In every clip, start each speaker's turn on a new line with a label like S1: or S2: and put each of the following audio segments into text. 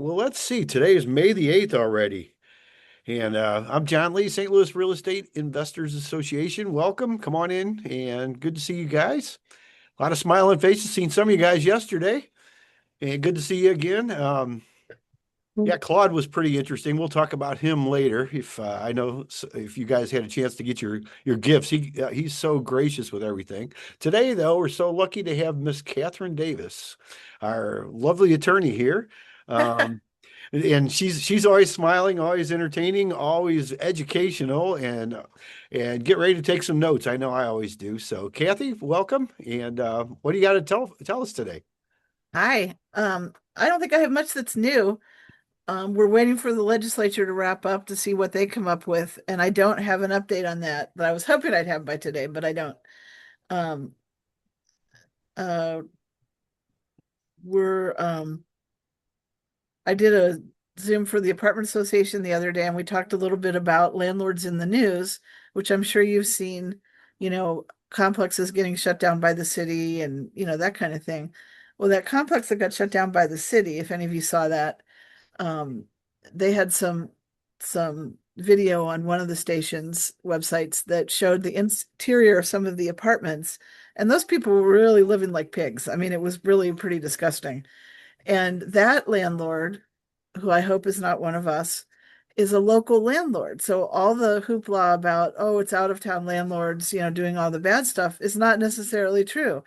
S1: Well, let's see. Today is May the 8th already. And I'm John Lee, St. Louis Real Estate Investors Association. Welcome. Come on in and good to see you guys. A lot of smiling faces. Seen some of you guys yesterday and good to see you again. Yeah, Claude was pretty interesting. We'll talk about him later if I know if you guys had a chance to get your gifts. He's so gracious with everything. Today, though, we're so lucky to have Miss Katharyn Davis, our lovely attorney here. Um, and she's always smiling, always entertaining, always educational, and get ready to take some notes. I know I always do. So, Kathy, welcome. And what do you got to tell us today?
S2: Hi. I don't think I have much that's new. We're waiting for the legislature to wrap up to see what they come up with, and I don't have an update on that that I was hoping I'd have by today, but I don't. Um, uh, we're I did a Zoom for the apartment association the other day, and we talked a little bit about landlords in the news, which I'm sure you've seen, complexes getting shut down by the city and that kind of thing. Well, that complex that got shut down by the city, if any of you saw that, um, they had some video on one of the station's websites that showed the interior of some of the apartments, and those people were really living like pigs. I mean, it was really pretty disgusting. And that landlord, who I hope is not one of us, is a local landlord. So all the hoopla about, oh, it's out of town landlords, doing all the bad stuff is not necessarily true.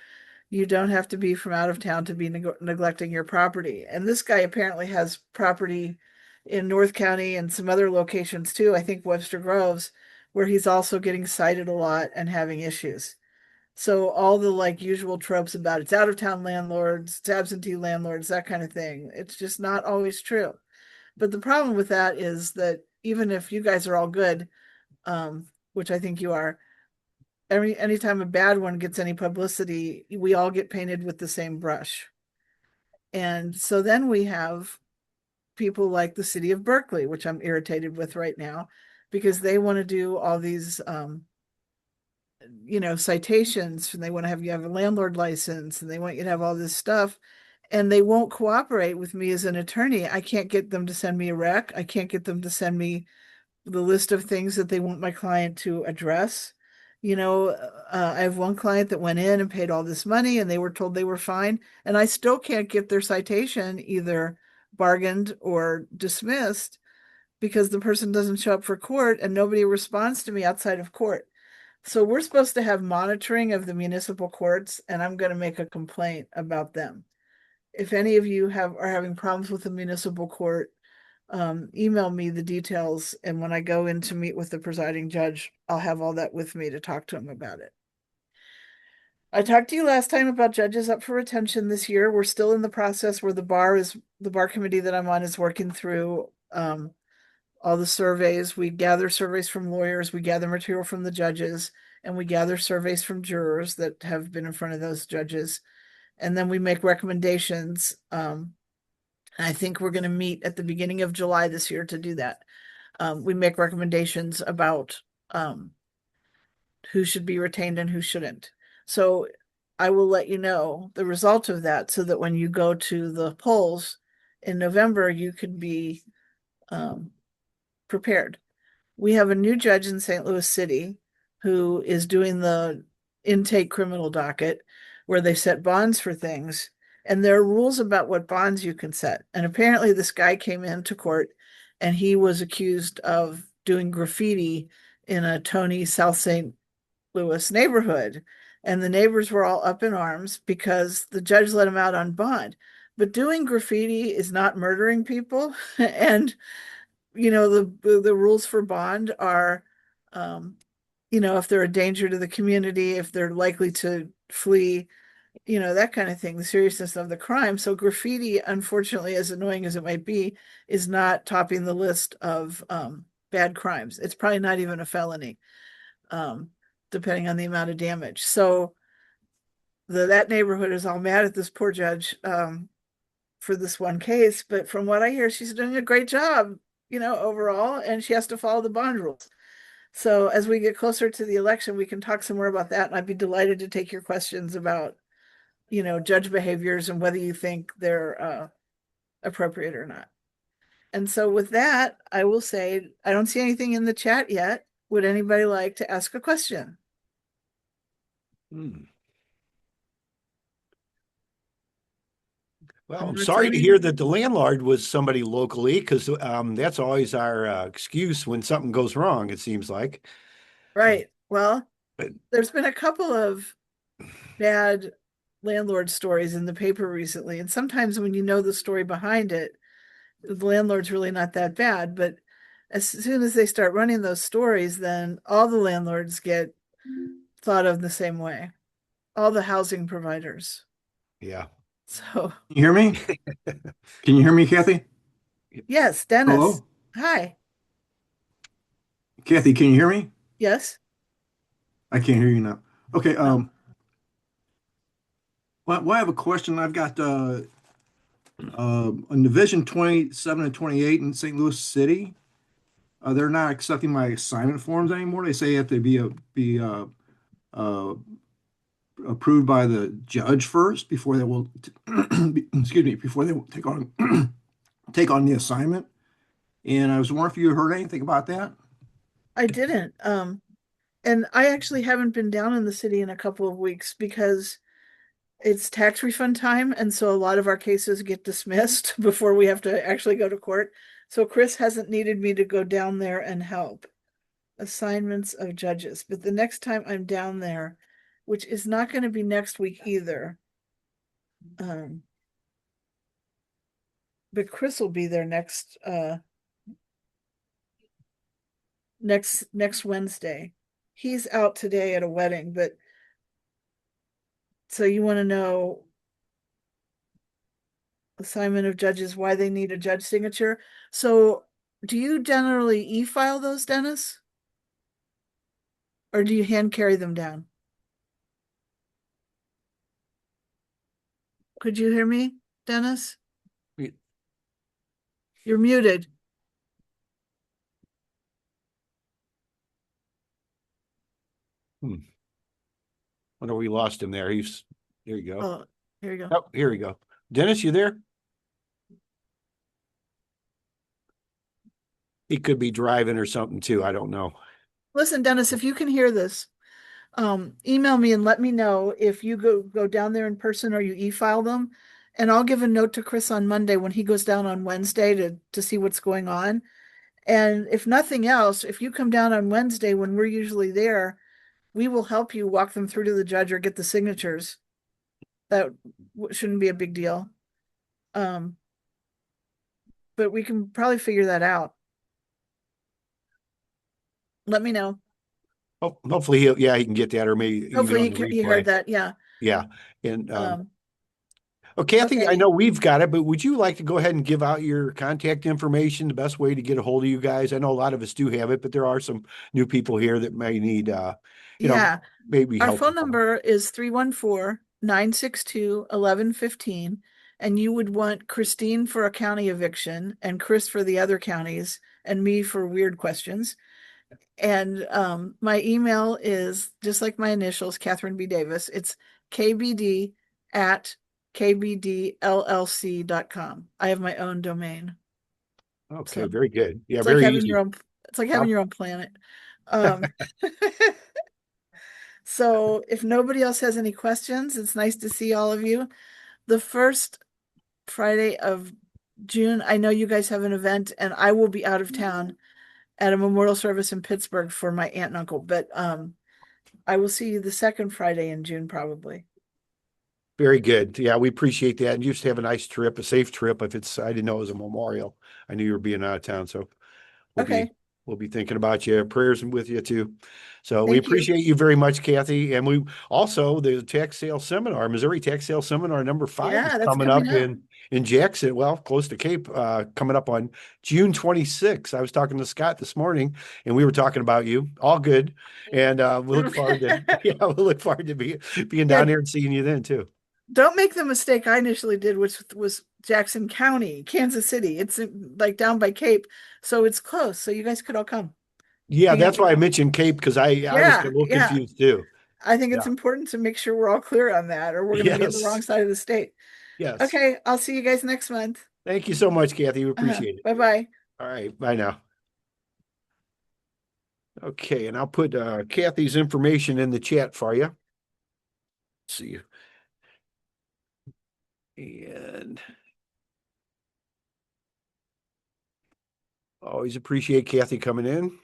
S2: You don't have to be from out of town to be neglecting your property. And this guy apparently has property in North County and some other locations too. I think Webster Groves, where he's also getting cited a lot and having issues. So all the like usual tropes about it's out of town landlords, it's absentee landlords, that kind of thing. It's just not always true. But the problem with that is that even if you guys are all good, which I think you are, anytime a bad one gets any publicity, we all get painted with the same brush. And so then we have people like the city of Berkeley, which I'm irritated with right now, because they want to do all these citations, and they want to have you have a landlord license, and they want you to have all this stuff, and they won't cooperate with me as an attorney. I can't get them to send me a rec. I can't get them to send me the list of things that they want my client to address. I have one client that went in and paid all this money, and they were told they were fine, and I still can't get their citation either bargained or dismissed because the person doesn't show up for court and nobody responds to me outside of court. So we're supposed to have monitoring of the municipal courts, and I'm going to make a complaint about them. If any of you are having problems with the municipal court, email me the details, and when I go in to meet with the presiding judge, I'll have all that with me to talk to him about it. I talked to you last time about judges up for retention this year. We're still in the process where the bar committee that I'm on is working through all the surveys. We gather surveys from lawyers, we gather material from the judges, and we gather surveys from jurors that have been in front of those judges. And then we make recommendations. I think we're going to meet at the beginning of July this year to do that. We make recommendations about who should be retained and who shouldn't. So I will let you know the result of that so that when you go to the polls in November, you can be um, prepared. We have a new judge in St. Louis City who is doing the intake criminal docket where they set bonds for things. And there are rules about what bonds you can set. And apparently, this guy came into court and he was accused of doing graffiti in a Tony South St. Louis neighborhood. And the neighbors were all up in arms because the judge let him out on bond. But doing graffiti is not murdering people. And the rules for bond are um if they're a danger to the community, if they're likely to flee, that kind of thing, the seriousness of the crime. So graffiti, unfortunately, as annoying as it might be, is not topping the list of bad crimes. It's probably not even a felony, um depending on the amount of damage. So that neighborhood is all mad at this poor judge for this one case, but from what I hear, she's doing a great job, overall, and she has to follow the bond rules. So as we get closer to the election, we can talk some more about that. And I'd be delighted to take your questions about, judge behaviors and whether you think they're appropriate or not. And so with that, I will say, I don't see anything in the chat yet. Would anybody like to ask a question?
S1: Hmm. Well,
S2: I'm
S1: I'm
S2: not
S1: sorry
S2: seeing
S1: to hear
S2: anything.
S1: that the landlord was somebody locally, because that's always our excuse when something goes wrong, it seems like. Uh,
S2: Right. Well,
S1: but
S2: there's been a couple of bad landlord stories in the paper recently. And sometimes when you know the story behind it, the landlord's really not that bad. But as soon as they start running those stories, then all the landlords get thought of the same way, all the housing providers.
S1: yeah.
S2: So,
S3: Can you hear me? Can you hear me, Kathy?
S2: yes, Dennis.
S3: Hello?
S2: Hi.
S3: Kathy, can you hear me?
S2: Yes.
S3: I can't hear you now. Okay,
S2: Oh,
S3: well, I have a question. I've got on Division 27 and 28 in St. Louis City. They're not accepting my assignment forms anymore. They say they have to be uh, approved by the judge first before they will, excuse me, before they will take on take on the assignment. And I was wondering if you heard anything about that.
S2: I didn't. And I actually haven't been down in the city in a couple of weeks because it's tax refund time, and so a lot of our cases get dismissed before we have to actually go to court. So Chris hasn't needed me to go down there and help. Assignments of judges. But the next time I'm down there, which is not going to be next week either, um, but Chris will be there next Wednesday. He's out today at a wedding, but so you want to know assignment of judges, why they need a judge signature. So do you generally e-file those, Dennis? Or do you hand carry them down? Could you hear me, Dennis? You're muted.
S1: Hmm. Wonder we lost him there. There you go.
S2: Oh, here you go.
S1: Oh, here we go. Dennis, you there? He could be driving or something too. I don't know.
S2: Listen, Dennis, if you can hear this, email me and let me know if you go down there in person or you e-file them. And I'll give a note to Chris on Monday when he goes down on Wednesday to see what's going on. And if nothing else, if you come down on Wednesday when we're usually there, we will help you walk them through to the judge or get the signatures. That shouldn't be a big deal. Um, but we can probably figure that out. Let me know.
S1: Hopefully he can get that, or maybe even
S2: Hopefully
S1: on the
S2: he heard
S1: replay.
S2: that. Yeah.
S1: Yeah. And
S2: Um,
S1: oh, Kathy, I
S2: okay.
S1: know we've got it, but would you like to go ahead and give out your contact information, the best way to get a hold of you guys? I know a lot of us do have it, but there are some new people here that may need, you know,
S2: Yeah.
S1: maybe
S2: Our
S1: help.
S2: phone number is 314-962-1115. And you would want Christine for a county eviction and Chris for the other counties and me for weird questions. And my email is just like my initials, Katharyn B. Davis. It's kbd at kbdllc.com. I have my own domain.
S1: Okay,
S2: So
S1: very good. Yeah,
S2: it's like
S1: very
S2: having your
S1: easy.
S2: own, it's like having
S1: I'll-
S2: your own planet. Um, so if nobody else has any questions, it's nice to see all of you. The first Friday of June, I know you guys have an event and I will be out of town at a memorial service in Pittsburgh for my aunt and uncle, but I will see you the second Friday in June probably.
S1: Very good. Yeah, we appreciate that. And you just have a nice trip, a safe trip. I didn't know it was a memorial. I knew you were being out of town. So we'll be
S2: Okay,
S1: we'll be thinking about you, prayers with you too. So we
S2: thank you.
S1: appreciate you very much, Kathy. And we also the tax sale seminar, Missouri tax sale seminar #5 is
S2: Yeah, that's
S1: coming
S2: coming
S1: up
S2: up.
S1: in Jackson, well, close to Cape, coming up on June 26th. I was talking to Scott this morning and we were talking about you. All good. And we look forward to yeah, we look forward to being
S2: Yeah,
S1: down here and seeing you then too.
S2: don't make the mistake I initially did, which was Jackson County, Kansas City. It's like down by Cape, so it's close. So you guys could all come
S1: Yeah,
S2: hang out
S1: that's why
S2: with
S1: I
S2: me.
S1: mentioned Cape because I was a
S2: Yeah,
S1: little
S2: yeah.
S1: confused too.
S2: I think it's
S1: Yeah.
S2: important to make sure we're all clear on that, or we're going to be on the wrong
S1: Yes.
S2: side of the state.
S1: Yes.
S2: Okay, I'll see you guys next month.
S1: Thank you so much, Kathy. We appreciate it.
S2: Bye-bye.
S1: All right. Bye now. Okay. And I'll put Kathy's information in the chat for you. Let's see. And always appreciate Kathy coming in.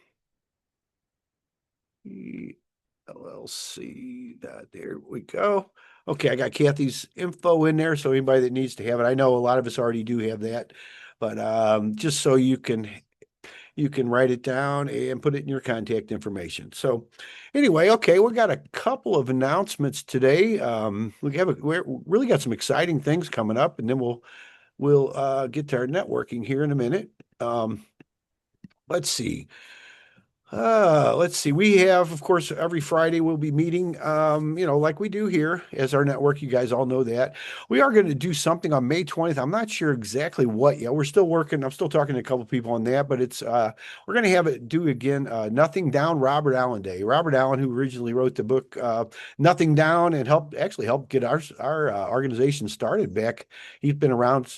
S1: LLC. There we go. Okay, I got Kathy's info in there, so anybody that needs to have it, I know a lot of us already do have that, but just so you can write it down and put it in your contact information. So anyway, okay, we got a couple of announcements today. We really got some exciting things coming up, and then we'll get to our networking here in a minute. Let's see. Let's see. We have, of course, every Friday we'll be meeting, like we do here as our network. You guys all know that. We are going to do something on May 20th. I'm not sure exactly what yet. We're still working. I'm still talking to a couple people on that, but we're going to have it do again, Nothing Down Robert Allen Day. Robert Allen, who originally wrote the book, Nothing Down, and helped get our organization started back. He's been around,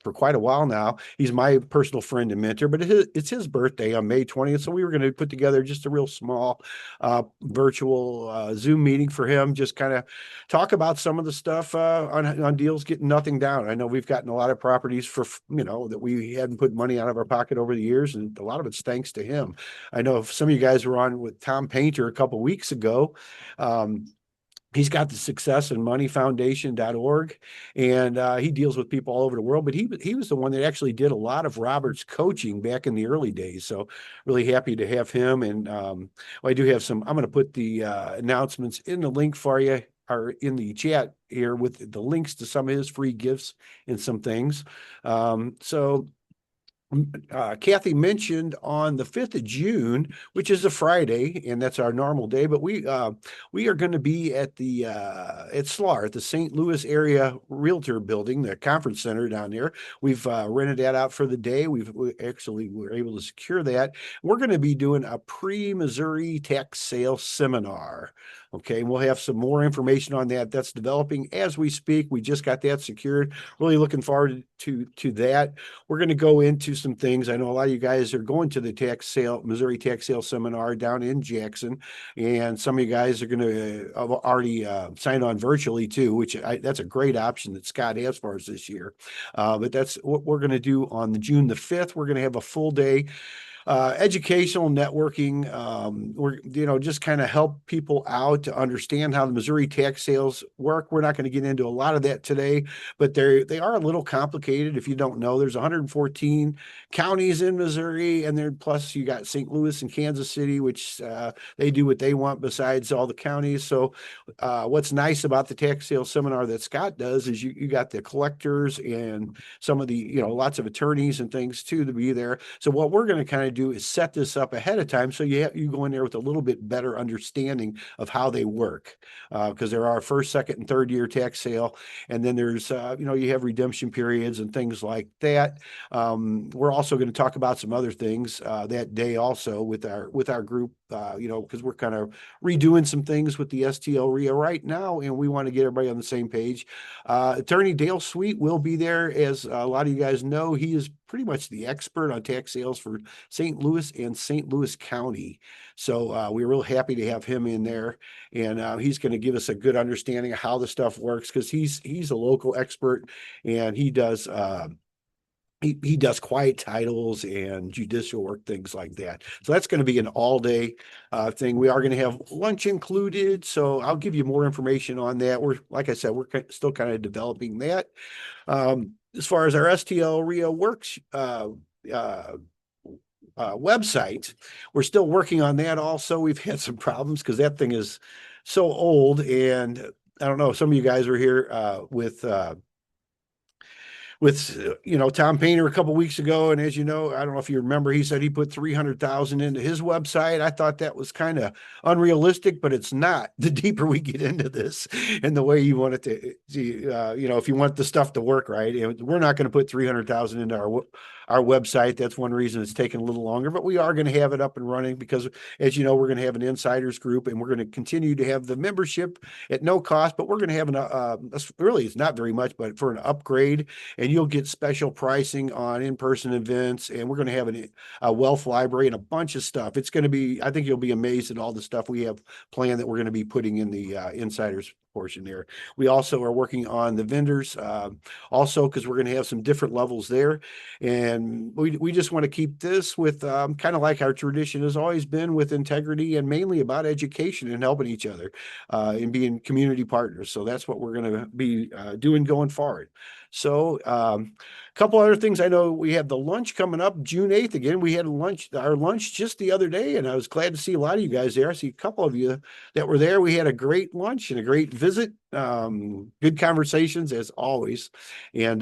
S1: for quite a while now. He's my personal friend and mentor, but it's his birthday on May 20th. So we were going to put together just a real small virtual Zoom meeting for him, just kind of talk about some of the stuff on deals getting nothing down. I know we've gotten a lot of properties for, that we hadn't put money out of our pocket over the years, and a lot of it's thanks to him. I know if some of you guys were on with Tom Painter a couple weeks ago. He's got the Success and Money Foundation.org, and he deals with people all over the world. But he was the one that actually did a lot of Robert's coaching back in the early days. So really happy to have him. And I do have some. I'm going to put the announcements in the link for you, or in the chat here with the links to some of his free gifts and some things. Kathy mentioned on the 5th of June, which is a Friday, and that's our normal day, but we are going to be at the at STLREIA, at the St. Louis Area Realtor Building, the conference center down there. We've rented that out for the day. We were able to secure that. We're going to be doing a pre-Missouri tax sale seminar. Okay, we'll have some more information on that. That's developing as we speak. We just got that secured. Really looking forward to that. We're going to go into some things. I know a lot of you guys are going to the Missouri tax sale seminar down in Jackson, and some of you guys are going to have already signed on virtually too, that's a great option that Scott has for us this year. But that's what we're going to do on June the 5th. We're going to have a full day educational networking. We're, just kind of help people out to understand how the Missouri tax sales work. We're not going to get into a lot of that today, but they are a little complicated. If you don't know, there's 114 counties in Missouri, and plus you got St. Louis and Kansas City, which they do what they want besides all the counties. So what's nice about the tax sales seminar that Scott does is you got the collectors and some of the, lots of attorneys and things too to be there. So what we're going to kind of do is set this up ahead of time, so you go in there with a little bit better understanding of how they work, because there are first, second, and third year tax sale, and then there's you have redemption periods and things like that. We're also going to talk about some other things that day also with our group, because we're kind of redoing some things with the STLREIA right now, and we want to get everybody on the same page. Attorney Dale Sweet will be there. As a lot of you guys know, he is pretty much the expert on tax sales for St. Louis and St. Louis County. So we're real happy to have him in there, and he's going to give us a good understanding of how the stuff works, because he's a local expert, and he does he does quiet titles and judicial work, things like that. So that's going to be an all-day thing. We are going to have lunch included, so I'll give you more information on that. Like I said, we're still kind of developing that. As far as our STLREIA works website, we're still working on that also. We've had some problems because that thing is so old, and I don't know, some of you guys were here with Tom Painter a couple weeks ago, and as you know, I don't know if you remember, he said he put 300,000 into his website. I thought that was kind of unrealistic, but it's not. The deeper we get into this and the way you want it to if you want the stuff to work right, we're not going to put 300,000 into our website. That's one reason it's taking a little longer, but we are going to have it up and running because, as you know, we're going to have an insiders group, and we're going to continue to have the membership at no cost, but we're going to have really, it's not very much, but for an upgrade, and you'll get special pricing on in-person events, and we're going to have a wealth library and a bunch of stuff. It's going to be, I think you'll be amazed at all the stuff we have planned that we're going to be putting in the insiders portion there. We also are working on the vendors also, because we're going to have some different levels there. And we just want to keep this with kind of like our tradition has always been, with integrity and mainly about education and helping each other and being community partners. So that's what we're going to be doing going forward. So a couple other things. I know we have the lunch coming up June 8th again. We had our lunch just the other day, and I was glad to see a lot of you guys there. I see a couple of you that were there. We had a great lunch and a great visit. Good conversations as always. And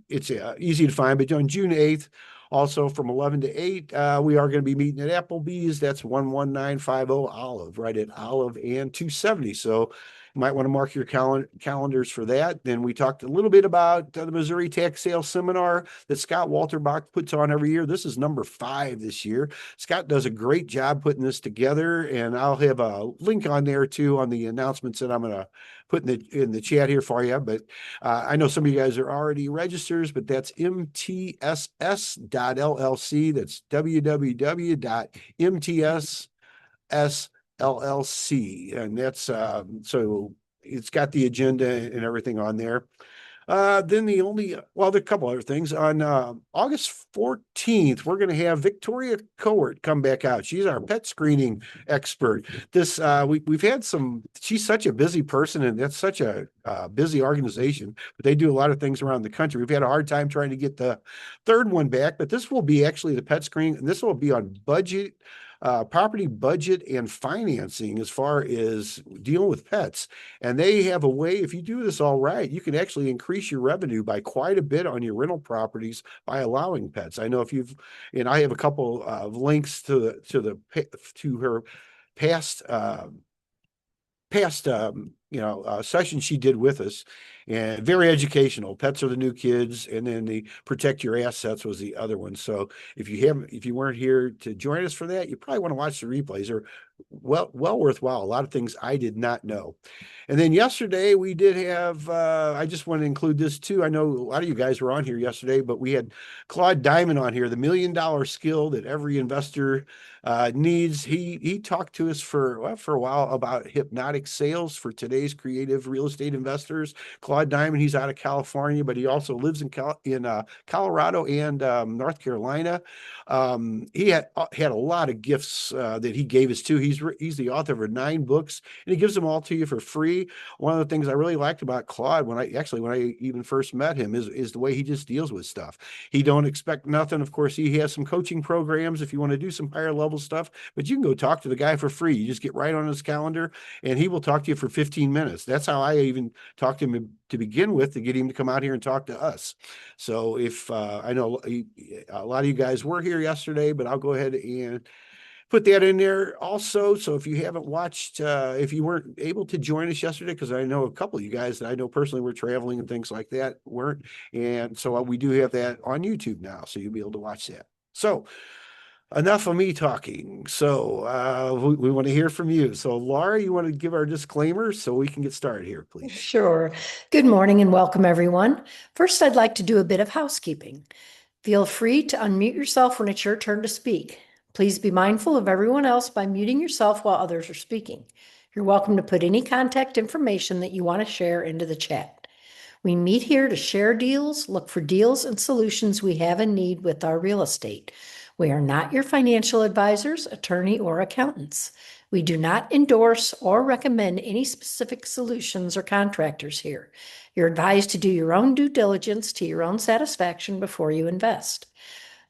S1: it's easy to find, but on June 8th, also from 11 to 8, we are going to be meeting at Applebee's. That's 11950 Olive, right at Olive and 270. So you might want to mark your calendars for that. Then we talked a little bit about the Missouri Tax Sales Seminar that Scott Walterbach puts on every year. This is number 5 this year. Scott does a great job putting this together, and I'll have a link on there too on the announcements that I'm going to put in the chat here for you. But I know some of you guys are already registered, but that's mtss.llc. That's www.mtss.llc. And that's so it's got the agenda and everything on there. Then there are a couple other things. On August 14th, we're going to have Victoria Cowart come back out. She's our pet screening expert. We've had she's such a busy person, and that's such a busy organization, but they do a lot of things around the country. We've had a hard time trying to get the third one back, but this will be actually the pet screening, and this will be on budget, property budget and financing as far as dealing with pets. And they have a way, if you do this all right, you can actually increase your revenue by quite a bit on your rental properties by allowing pets. I know and I have a couple of links to her past session she did with us, and very educational. Pets are the new kids, and then the protect your assets was the other one. So if you weren't here to join us for that, you probably want to watch the replays. They're well worthwhile. A lot of things I did not know. And then yesterday we did have, I just want to include this too. I know a lot of you guys were on here yesterday, but we had Claude Diamond on here, the $1 million skill that every investor needs. He talked to us for a while about hypnotic sales for today's creative real estate investors. Claude Diamond, he's out of California, but he also lives in Colorado and North Carolina. He had a lot of gifts that he gave us too. He's the author of 9 books, and he gives them all to you for free. One of the things I really liked about Claude when I even first met him is the way he just deals with stuff. He don't expect nothing. Of course, he has some coaching programs if you want to do some higher level stuff, but you can go talk to the guy for free. You just get right on his calendar, and he will talk to you for 15 minutes. That's how I even talked to him to begin with, to get him to come out here and talk to us. So if I know a lot of you guys were here yesterday, but I'll go ahead and put that in there also. So if you haven't watched, if you weren't able to join us yesterday, because I know a couple of you guys that I know personally were traveling and things like that weren't. And so we do have that on YouTube now, so you'll be able to watch that. So enough of me talking. So we want to hear from you. So Laura, you want to give our disclaimer so we can get started here, please?
S4: Sure. Good morning and welcome, everyone. First, I'd like to do a bit of housekeeping. Feel free to unmute yourself when it's your turn to speak. Please be mindful of everyone else by muting yourself while others are speaking. You're welcome to put any contact information that you want to share into the chat. We meet here to share deals, look for deals and solutions we have in need with our real estate. We are not your financial advisors, attorney, or accountants. We do not endorse or recommend any specific solutions or contractors here. You're advised to do your own due diligence to your own satisfaction before you invest.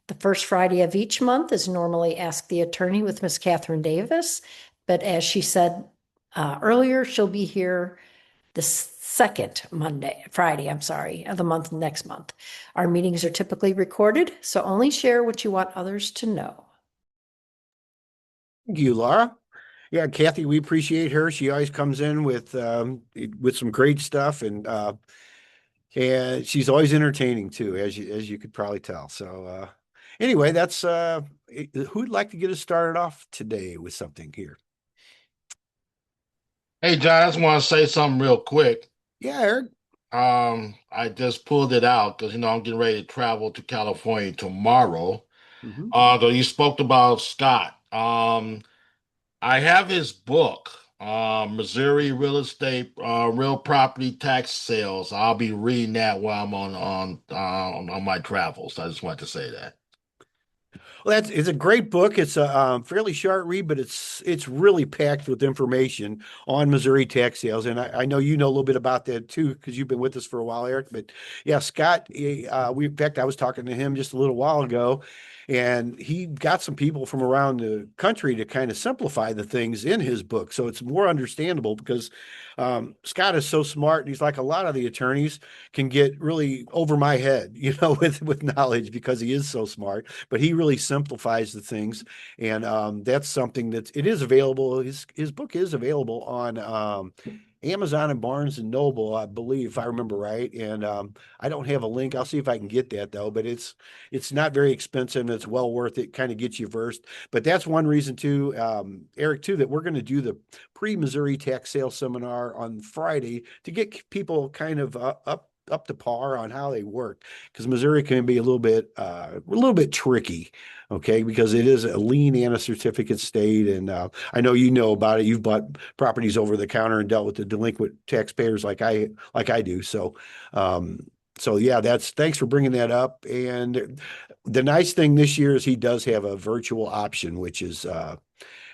S4: The first Friday of each month is normally Ask the Attorney with Ms. Katharyn Davis, but as she said earlier, she'll be here the second Friday of the month next month. Our meetings are typically recorded, so only share what you want others to know.
S1: Thank you, Laura. Yeah, Kathy, we appreciate her. She always comes in with some great stuff, and she's always entertaining too, as you could probably tell. So anyway, that's who'd like to get us started off today with something here?
S5: Hey John, I just want to say something real quick.
S1: Yeah, Eric.
S5: I just pulled it out because I'm getting ready to travel to California tomorrow.
S1: Mhm.
S5: So you spoke about Scott. I have his book, Missouri Real Estate, Real Property Tax Sales. I'll be reading that while I'm on my travels. I just wanted to say that.
S1: Well, it's a great book. It's a fairly short read, but it's really packed with information on Missouri tax sales. And I know you know a little bit about that too, because you've been with us for a while, Eric. But yeah, Scott, in fact, I was talking to him just a little while ago, and he got some people from around the country to kind of simplify the things in his book, so it's more understandable because Scott is so smart, and he's like a lot of the attorneys can get really over my head, with knowledge because he is so smart, but he really simplifies the things. And that's something it is available. His book is available on Amazon and Barnes and Noble, I believe, if I remember right. And I don't have a link. I'll see if I can get that though. But it's not very expensive and it's well worth it. Kind of gets you versed. But that's one reason too, Eric, too, that we're going to do the pre-Missouri tax sale seminar on Friday to get people kind of up to par on how they work, because Missouri can be a little bit tricky, okay, because it is a lien and a certificate state. And I know you know about it. You've bought properties over the counter and dealt with the delinquent taxpayers like I do. So yeah, thanks for bringing that up. And the nice thing this year is he does have a virtual option, which is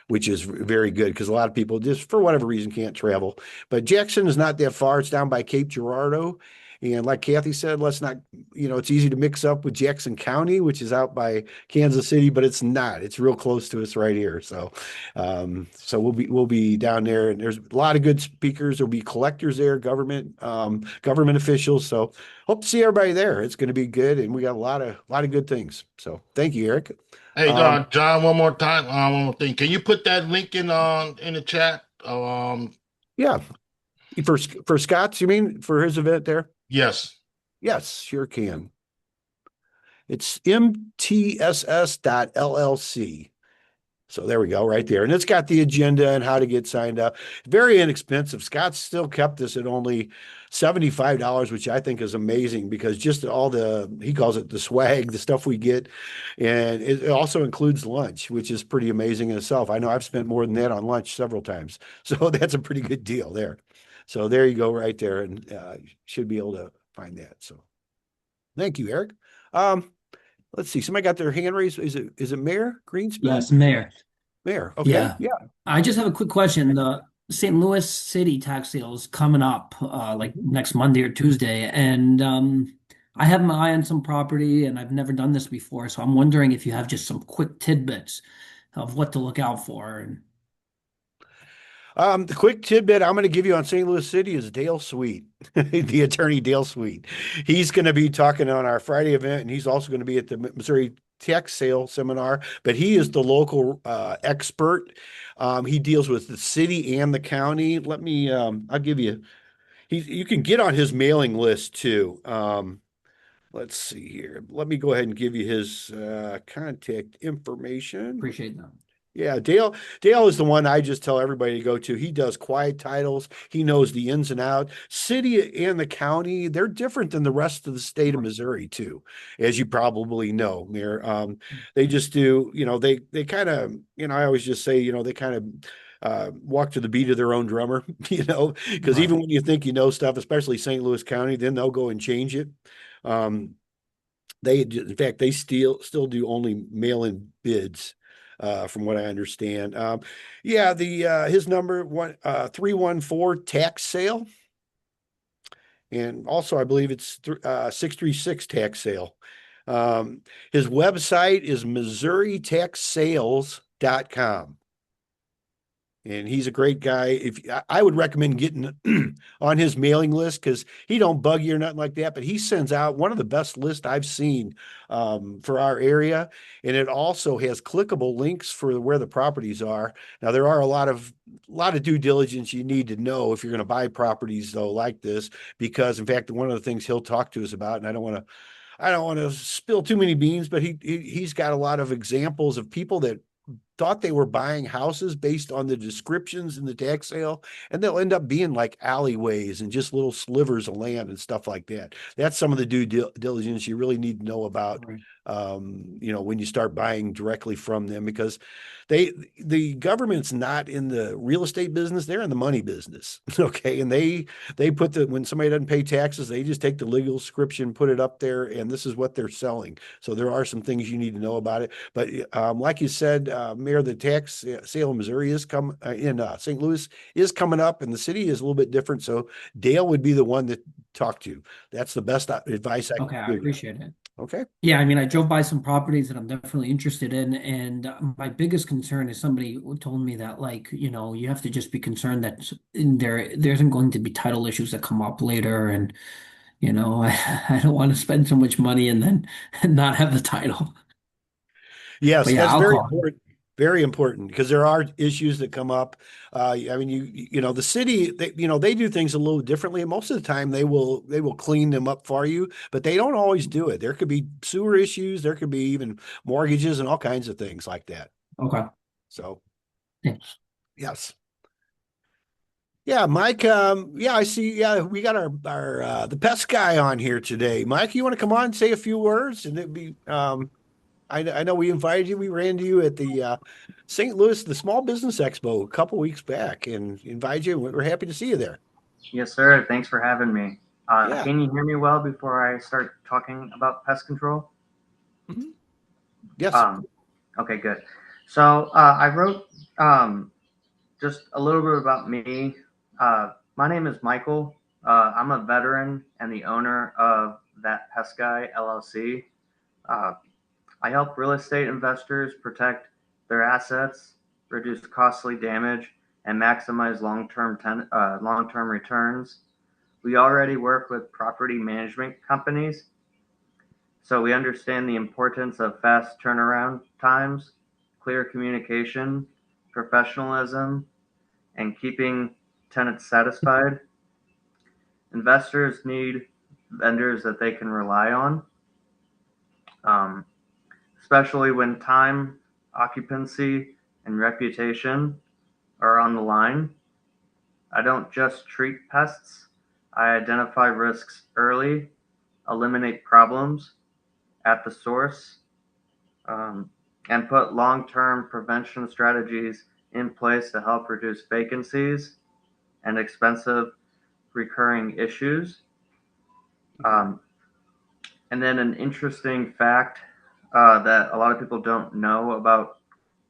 S1: very good because a lot of people just for whatever reason can't travel. But Jackson is not that far. It's down by Cape Girardeau. And like Kathy said, let's not, it's easy to mix up with Jackson County, which is out by Kansas City, but it's not. It's real close to us right here. So we'll be down there, and there's a lot of good speakers. There'll be collectors there, government officials. So hope to see everybody there. It's going to be good, and we got a lot of good things. So thank you, Eric.
S5: Hey, John, one more time, one more thing. Can you put that link in the chat?
S1: Yeah, for Scott's, you mean for his event there?
S5: Yes.
S1: Yes, sure can. It's mtss.llc. So there we go, right there. And it's got the agenda and how to get signed up. Very inexpensive. Scott still kept this at only $75, which I think is amazing because just he calls it the swag, the stuff we get. And it also includes lunch, which is pretty amazing in itself. I know I've spent more than that on lunch several times. So that's a pretty good deal there. So there you go right there. And should be able to find that. So thank you, Eric. Let's see. Somebody got their hand raised. Is it Mayor Greenspan?
S6: Yes, Mayor.
S1: Mayor. Okay.
S6: Yeah. I just have a quick question. The St. Louis City tax sale is coming up like next Monday or Tuesday. And I have my eye on some property and I've never done this before. So I'm wondering if you have just some quick tidbits of what to look out for. And
S1: The quick tidbit I'm going to give you on St. Louis City is Dale Sweet, the attorney Dale Sweet. He's going to be talking on our Friday event, and he's also going to be at the Missouri tax sale seminar, but he is the local expert. He deals with the city and the county. I'll give you, you can get on his mailing list too. Let's see here. Let me go ahead and give you his contact information.
S6: appreciate that.
S1: Yeah, Dale is the one I just tell everybody to go to. He does quiet titles. He knows the ins and outs. City and the county, they're different than the rest of the state of Missouri too, as you probably know, Mayor. They just do, they kind of, I always just say, they kind of walk to the beat of their own drummer, because even when you think you know stuff, especially St. Louis County, then they'll go and change it. In fact, they still do only mail-in bids. From what I understand. His number 314 tax sale. And also I believe it's 636 tax sale. His website is MissouriTaxSales.com. And he's a great guy. I would recommend getting on his mailing list because he don't bug you or nothing like that, but he sends out one of the best lists I've seen for our area. And it also has clickable links for where the properties are. Now there are a lot of due diligence you need to know if you're going to buy properties though like this, because in fact, one of the things he'll talk to us about, and I don't want to I don't want to spill too many beans, but he's got a lot of examples of people that thought they were buying houses based on the descriptions in the tax sale, and they'll end up being like alleyways and just little slivers of land and stuff like that. That's some of the due diligence you really need to know about,
S6: Right.
S1: when you start buying directly from them, because the government's not in the real estate business, they're in the money business. Okay. And they put when somebody doesn't pay taxes, they just take the legal description, put it up there, and this is what they're selling. So there are some things you need to know about it. But like you said, Mayor, the tax sale in Missouri is in St. Louis is coming up, and the city is a little bit different. So Dale would be the one to talk to. That's the best advice I can
S6: Okay, I
S1: give you.
S6: appreciate it.
S1: Okay.
S6: Yeah, I mean, I drove by some properties that I'm definitely interested in, and my biggest concern is somebody who told me that, like, you have to just be concerned that there isn't going to be title issues that come up later, and I don't want to spend so much money and then not have the title.
S1: Yes,
S6: But yeah,
S1: that's
S6: I'll
S1: very
S6: call.
S1: important. Very important, because there are issues that come up. I mean, the city, they do things a little differently, and most of the time they will clean them up for you, but they don't always do it. There could be sewer issues, there could be even mortgages and all kinds of things like that.
S6: Okay.
S1: So,
S6: Thanks.
S1: yes. Yeah, Mike. Yeah, I see. Yeah, we got our the pest guy on here today. Mike, you want to come on and say a few words? And it'd be I know we invited you. We ran to you at the St. Louis, the Small Business Expo a couple weeks back, and invited you. We're happy to see you there.
S7: Yes, sir. Thanks for having me.
S1: Yeah.
S7: Can you hear me well before I start talking about pest control?
S1: Mhm. Yes.
S7: Okay, good. So I wrote just a little bit about me. My name is Michael. I'm a veteran and the owner of That Pest Guy LLC. Uh, I help real estate investors protect their assets, reduce costly damage, and maximize long-term returns. We already work with property management companies, so we understand the importance of fast turnaround times, clear communication, professionalism, and keeping tenants satisfied. Investors need vendors that they can rely on, um, especially when time, occupancy, and reputation are on the line. I don't just treat pests, I identify risks early, eliminate problems at the source, um, and put long term prevention strategies in place to help reduce vacancies and expensive recurring issues. Um, and then an interesting fact that a lot of people don't know about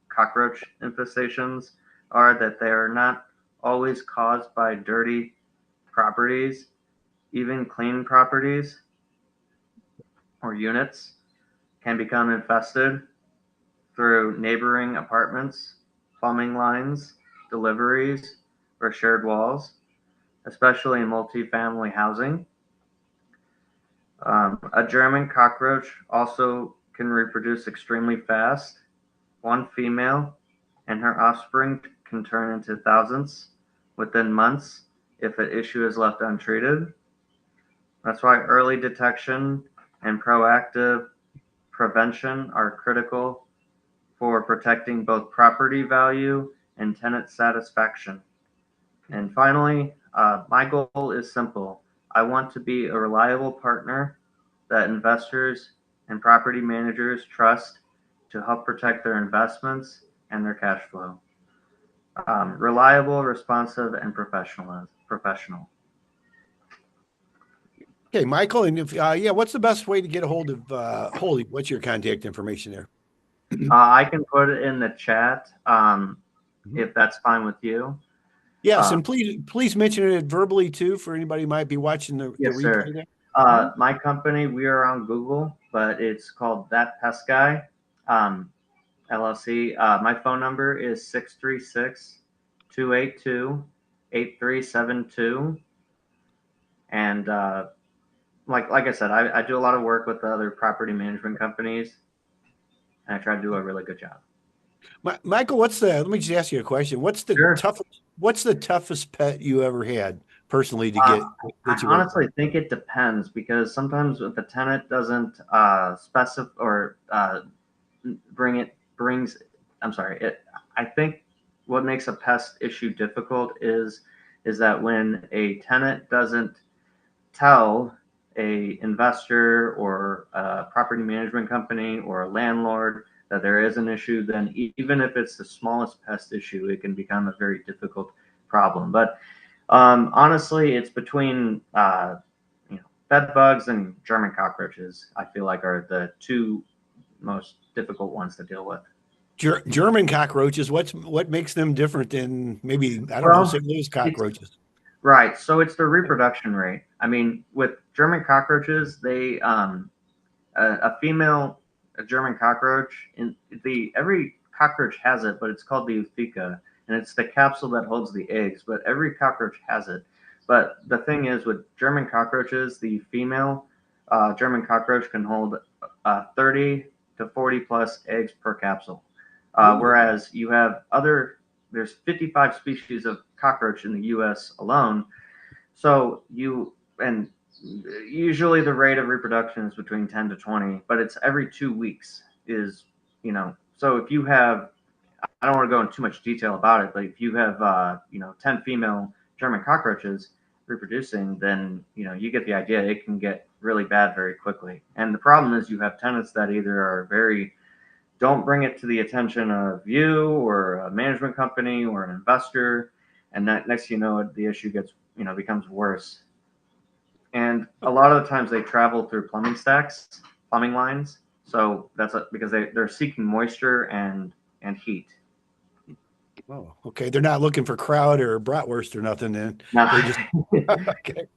S7: cockroach infestations are that they are not always caused by dirty properties. Even clean properties or units can become infested through neighboring apartments, plumbing lines, deliveries, or shared walls, especially in multifamily housing. A German cockroach also can reproduce extremely fast. One female and her offspring can turn into thousands within months if an issue is left untreated. That's why early detection and proactive prevention are critical for protecting both property value and tenant satisfaction. And finally, my goal is simple. I want to be a reliable partner that investors and property managers trust to help protect their investments and their cash flow. Reliable, responsive, and professional.
S1: Okay, Michael, and if yeah, what's the best way to get a hold of Holy? What's your contact information there?
S7: I can put it in the chat
S1: Mhm.
S7: if that's fine with you.
S1: Yes,
S7: Uh,
S1: and please mention it verbally too for anybody who might be watching the
S7: yes,
S1: replay
S7: sir.
S1: there.
S7: My company, we are on Google, but it's called That Pest Guy LLC. My phone number is 636 282 8372. And like I said, I do a lot of work with other property management companies, and I try to do a really good job.
S1: Michael, let me just ask you a question.
S7: Sure.
S1: What's the toughest pet you ever had? personally to get
S7: I
S1: situated?
S7: honestly think it depends, because sometimes if the tenant doesn't specify or brings, I'm sorry, I think what makes a pest issue difficult is that when a tenant doesn't tell a investor or a property management company or a landlord that there is an issue, then even if it's the smallest pest issue, it can become a very difficult problem. But honestly, it's between bed bugs and German cockroaches. I feel like are the two most difficult ones to deal with.
S1: German cockroaches, what makes them different than maybe, I don't know,
S7: Well,
S1: St. Louis cockroaches?
S7: Right. So it's the reproduction rate. I mean, with German cockroaches, they a female German cockroach in every cockroach has it, but it's called the eutheca, and it's the capsule that holds the eggs. But every cockroach has it. But the thing is, with German cockroaches, the female German cockroach can hold 30 to 40 plus eggs per capsule. Whereas you have there's 55 species of cockroach in the U.S. alone. So and usually the rate of reproduction is between 10 to 20, but it's every 2 weeks so if you have, I don't want to go into too much detail about it, but if you have 10 female German cockroaches reproducing, then you get the idea. It can get really bad very quickly. And the problem is you have tenants that either don't bring it to the attention of you or a management company or an investor, and that next the issue becomes worse. And a lot of the times they travel through plumbing lines. So that's because they're seeking moisture and heat.
S1: Oh, okay. They're not looking for crowd or bratwurst or nothing then.
S7: No.
S1: They just okay.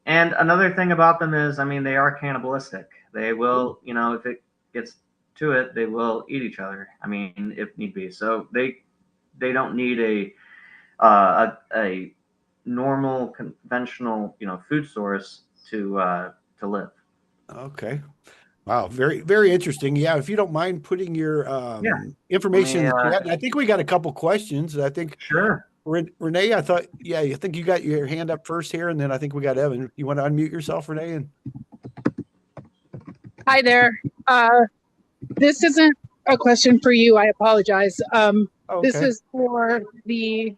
S7: And another thing about them is, I mean, they are cannibalistic. They will, if it gets to it, they will eat each other. I mean, if need be. So they don't need a normal conventional food source to live.
S1: Okay. Wow, very, very interesting. Yeah, if you don't mind putting your information in the chat. And I think we got a couple questions. I think
S7: Sure.
S1: Renee, I think you got your hand up first here, and then I think we got Evan. You want to unmute yourself, Renee? And
S8: hi there. This isn't a question for you. I apologize. This is for the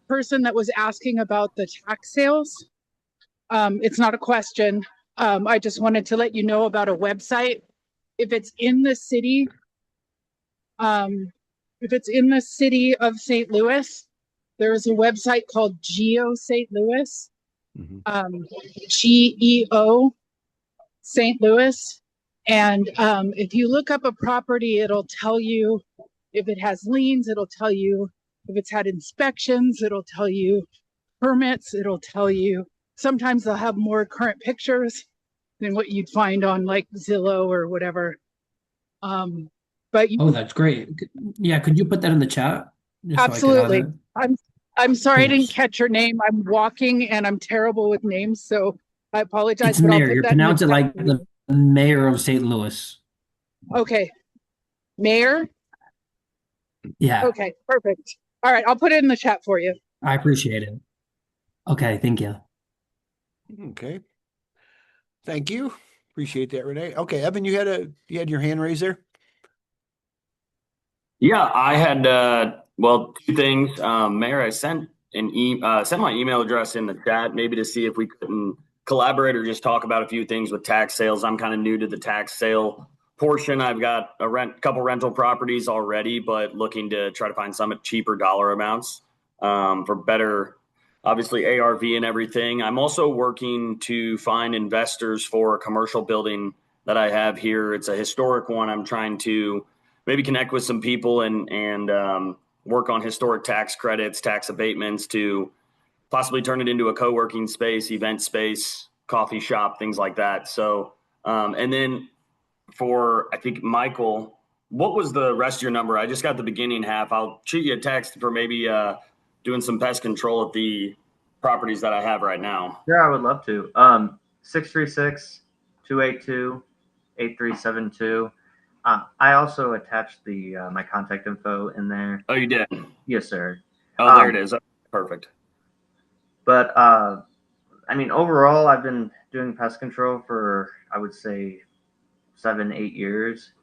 S8: person that was asking about the tax sales. It's not a question. I just wanted to let you know about a website. If it's in the city, of St. Louis, there is a website called Geo St. Louis, GEO St. Louis. And if you look up a property, it'll tell you if it has liens, it'll tell you if it's had inspections, it'll tell you permits, it'll tell you. Sometimes they'll have more current pictures than what you'd find on like Zillow or whatever.
S6: That's great. Yeah, could you put that in the chat?
S8: Absolutely. I'm sorry I didn't catch your name. I'm walking and I'm terrible with names, so I apologize.
S6: It's mayor. You pronounce it like the mayor of St. Louis.
S8: Okay. Mayor?
S6: Yeah.
S8: Okay, perfect. All right, I'll put it in the chat for you.
S6: I appreciate it. Okay, thank you.
S1: okay. Thank you. Appreciate that, Renee. Okay, Evan, you had your hand raised there.
S9: Yeah, I had two things. Mayor, I sent sent my email address in the chat, maybe to see if we couldn't collaborate or just talk about a few things with tax sales. I'm kind of new to the tax sale portion. I've got couple rental properties already, but looking to try to find some at cheaper dollar amounts for better, obviously ARV and everything. I'm also working to find investors for a commercial building that I have here. It's a historic one. I'm trying to maybe connect with some people and work on historic tax credits, tax abatements to possibly turn it into a co-working space, event space, coffee shop, things like that. So, and then for, I think, Michael, what was the rest of your number? I just got the beginning half. I'll shoot you a text for maybe doing some pest control at the properties that I have right now.
S7: Yeah, I would love to. 636-282-8372. I also attached my contact info in there.
S9: Oh, you did?
S7: Yes, sir.
S9: Oh, there it is. Perfect.
S7: But I mean, overall, I've been doing pest control for, I would say, 7, 8 years.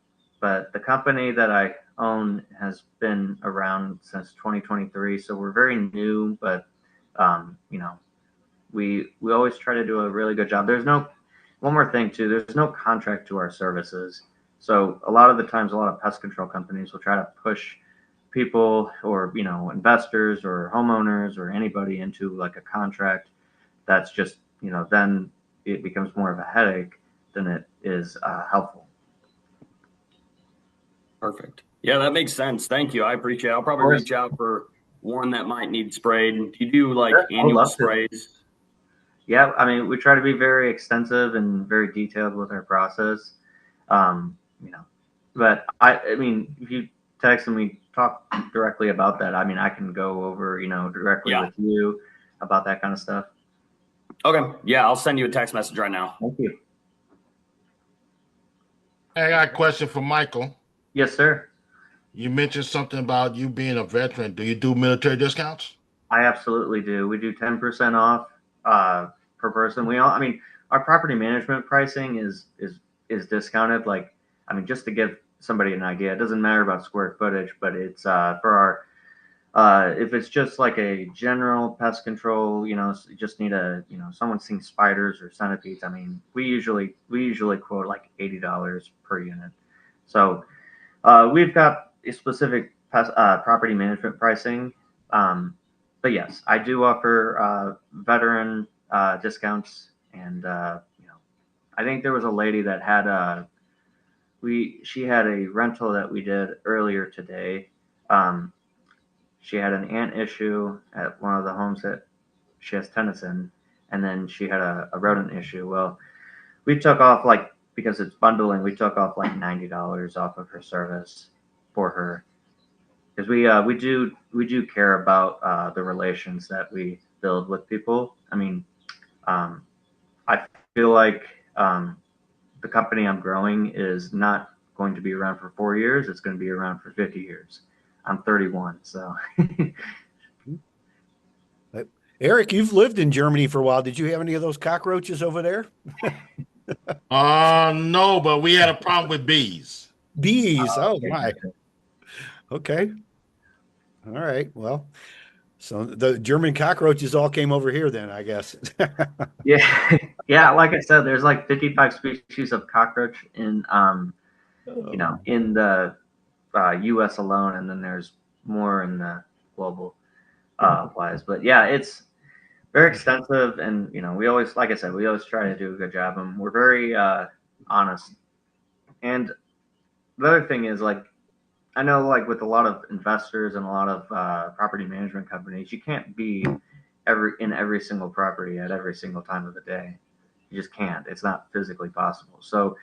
S7: But the company that I own has been around since 2023, so we're very new. But you know, we always try to do a really good job. There's no one more thing too. There's no contract to our services, so a lot of the times, a lot of pest control companies will try to push people or investors or homeowners or anybody into like a contract that's just then it becomes more of a headache than it is helpful.
S9: Perfect. Yeah, that makes sense. Thank you. I appreciate it. I'll probably reach out for one that might need sprayed. Do you do like annual sprays?
S7: Yeah, I mean, we try to be very extensive and very detailed with our process. But I mean, if you text and we talk directly about that, I mean, I can go over, directly with you about that kind of stuff.
S9: Okay. Yeah, I'll send you a text message right now.
S7: Thank you.
S5: I got a question for Michael.
S7: Yes, sir.
S5: You mentioned something about you being a veteran. Do you do military discounts?
S7: I absolutely do. We do 10% off per person. I mean, our property management pricing is discounted. Like, I mean, just to give somebody an idea, it doesn't matter about square footage, but it's for our if it's just like a general pest control, you just need someone seeing spiders or centipedes. I mean, we usually quote like $80 per unit. So we've got a specific property management pricing. But yes, I do offer veteran discounts, and I think there was a lady that had she had a rental that we did earlier today. She had an ant issue at one of the homes that she has tenants in, and then she had a rodent issue. Well, we took off because it's bundling, we took off like $90 off of her service for her. Because we do care about the relations that we build with people. I mean, I feel like the company I'm growing is not going to be around for 4 years. It's going to be around for 50 years. I'm 31, so.
S1: Eric, you've lived in Germany for a while. Did you have any of those cockroaches over there?
S5: No, but we had a problem with bees.
S1: Bees. Oh my. Okay. All right. Well, so the German cockroaches all came over here then, I guess.
S7: Yeah. Yeah. Like I said, there's like 55 species of cockroach in in the U.S. alone, and then there's more in the global wise. But yeah, it's very extensive, and we always, like I said, we always try to do a good job, and we're very honest. And the other thing is, like, I know, like, with a lot of investors and a lot of property management companies, you can't be in every single property at every single time of the day. You just can't. It's not physically possible. So,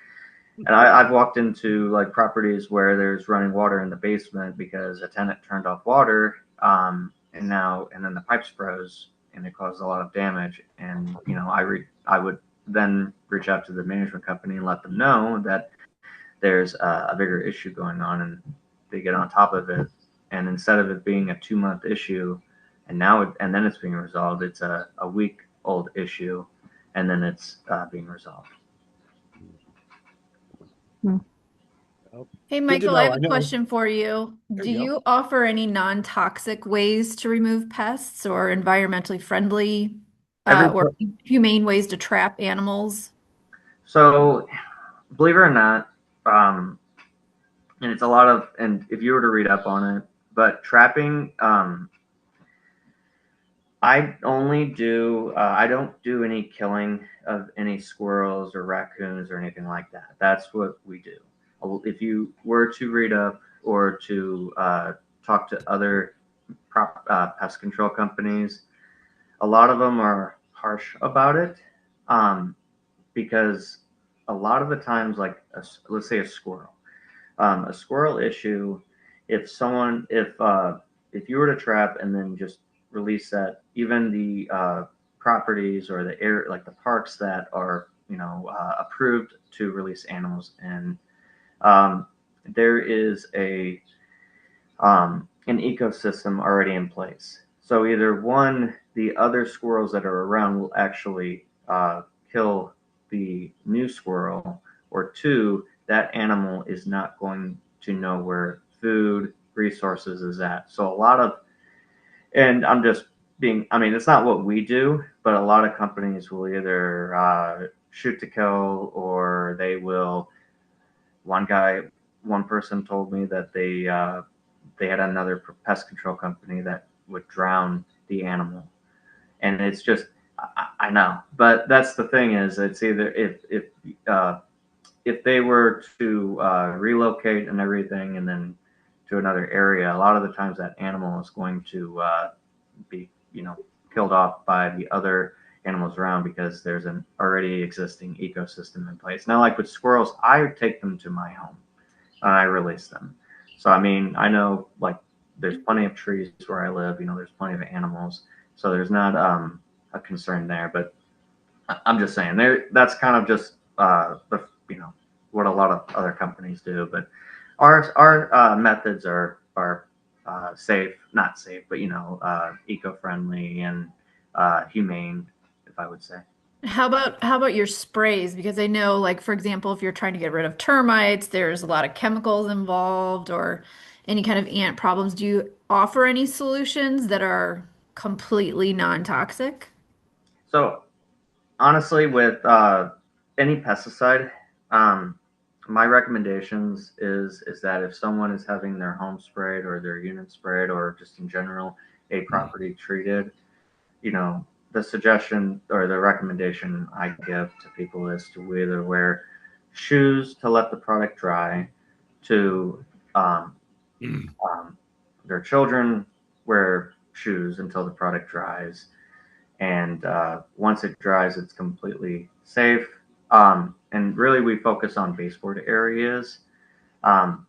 S7: and I've walked into like properties where there's running water in the basement because a tenant turned off water, and then the pipes froze and it caused a lot of damage. And I would then reach out to the management company and let them know that there's a bigger issue going on, and they get on top of it. And instead of it being a 2-month issue, and then it's being resolved, it's a week-old issue, and then it's being resolved.
S10: Hey, Michael, I have a question for you. Do you offer any non-toxic ways to remove pests or environmentally friendly or humane ways to trap animals?
S7: So, believe it or not, and it's a lot of, and if you were to read up on it, but trapping, I don't do any killing of any squirrels or raccoons or anything like that. That's what we do. If you were to read up or to talk to other pest control companies, a lot of them are harsh about it, because a lot of the times, like let's say a squirrel issue, if you were to trap and then just release that, even the properties or the air, like the parks that are approved to release animals in, there is an ecosystem already in place. So either one, the other squirrels that are around will actually kill the new squirrel, or two, that animal is not going to know where food resources is at. So a lot of, and I'm just being, I mean, it's not what we do, but a lot of companies will either shoot to kill, or they will. One person told me that they had another pest control company that would drown the animal, and it's just, I know, but that's the thing is, it's either if they were to relocate and everything, and then to another area, a lot of the times that animal is going to be, killed off by the other animals around, because there's an already existing ecosystem in place. Now, like with squirrels, I take them to my home and I release them. So, I mean, I know, like, there's plenty of trees where I live, there's plenty of animals. So there's not a concern there. But I'm just saying, that's kind of just what a lot of other companies do. But our methods are safe, not safe, but eco-friendly and humane, if I would say.
S10: How about your sprays? Because I know, like, for example, if you're trying to get rid of termites, there's a lot of chemicals involved, or any kind of ant problems. Do you offer any solutions that are completely non-toxic?
S7: So honestly, with any pesticide, um, my recommendations is that if someone is having their home sprayed, or their unit sprayed, or just in general a property treated, the suggestion or the recommendation I give to people is to either wear shoes to let the product dry, to um, their children wear shoes until the product dries, and once it dries, it's completely safe. And really, we focus on baseboard areas. Um,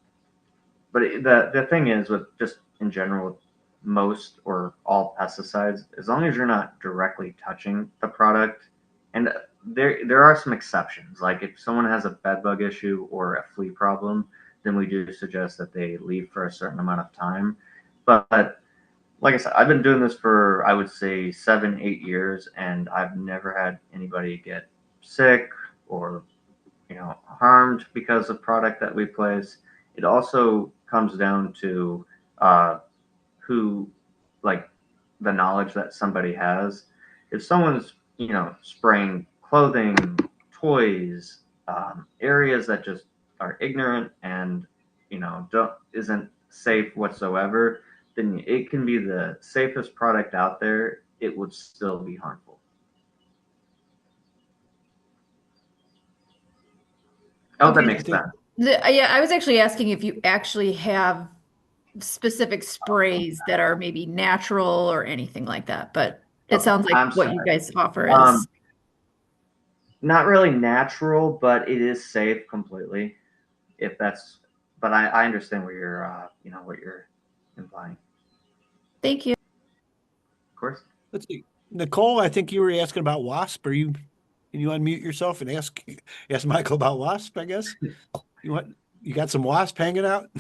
S7: but the thing is, with just in general, most or all pesticides, as long as you're not directly touching the product, and there are some exceptions. Like if someone has a bed bug issue or a flea problem, then we do suggest that they leave for a certain amount of time. But like I said, I've been doing this for, I would say, 7, 8 years, and I've never had anybody get sick or harmed because of product that we place. It also comes down to who, like, the knowledge that somebody has. If someone's spraying clothing, toys, areas that just are ignorant and don't isn't safe whatsoever, then it can be the safest product out there. It would still be harmful. I hope that
S10: Okay.
S7: makes sense.
S10: Yeah, I was actually asking if you actually have specific sprays that are maybe natural or anything like that, but it sounds like
S7: I'm
S10: what you
S7: sorry.
S10: guys offer is.
S7: Um, Not really natural, but it is safe completely. If that's, but I understand what you're implying.
S10: Thank you.
S7: Of course.
S1: Let's see. Nicole, I think you were asking about wasp. Can you unmute yourself and ask Michael about wasp, I guess? You got some wasp hanging out?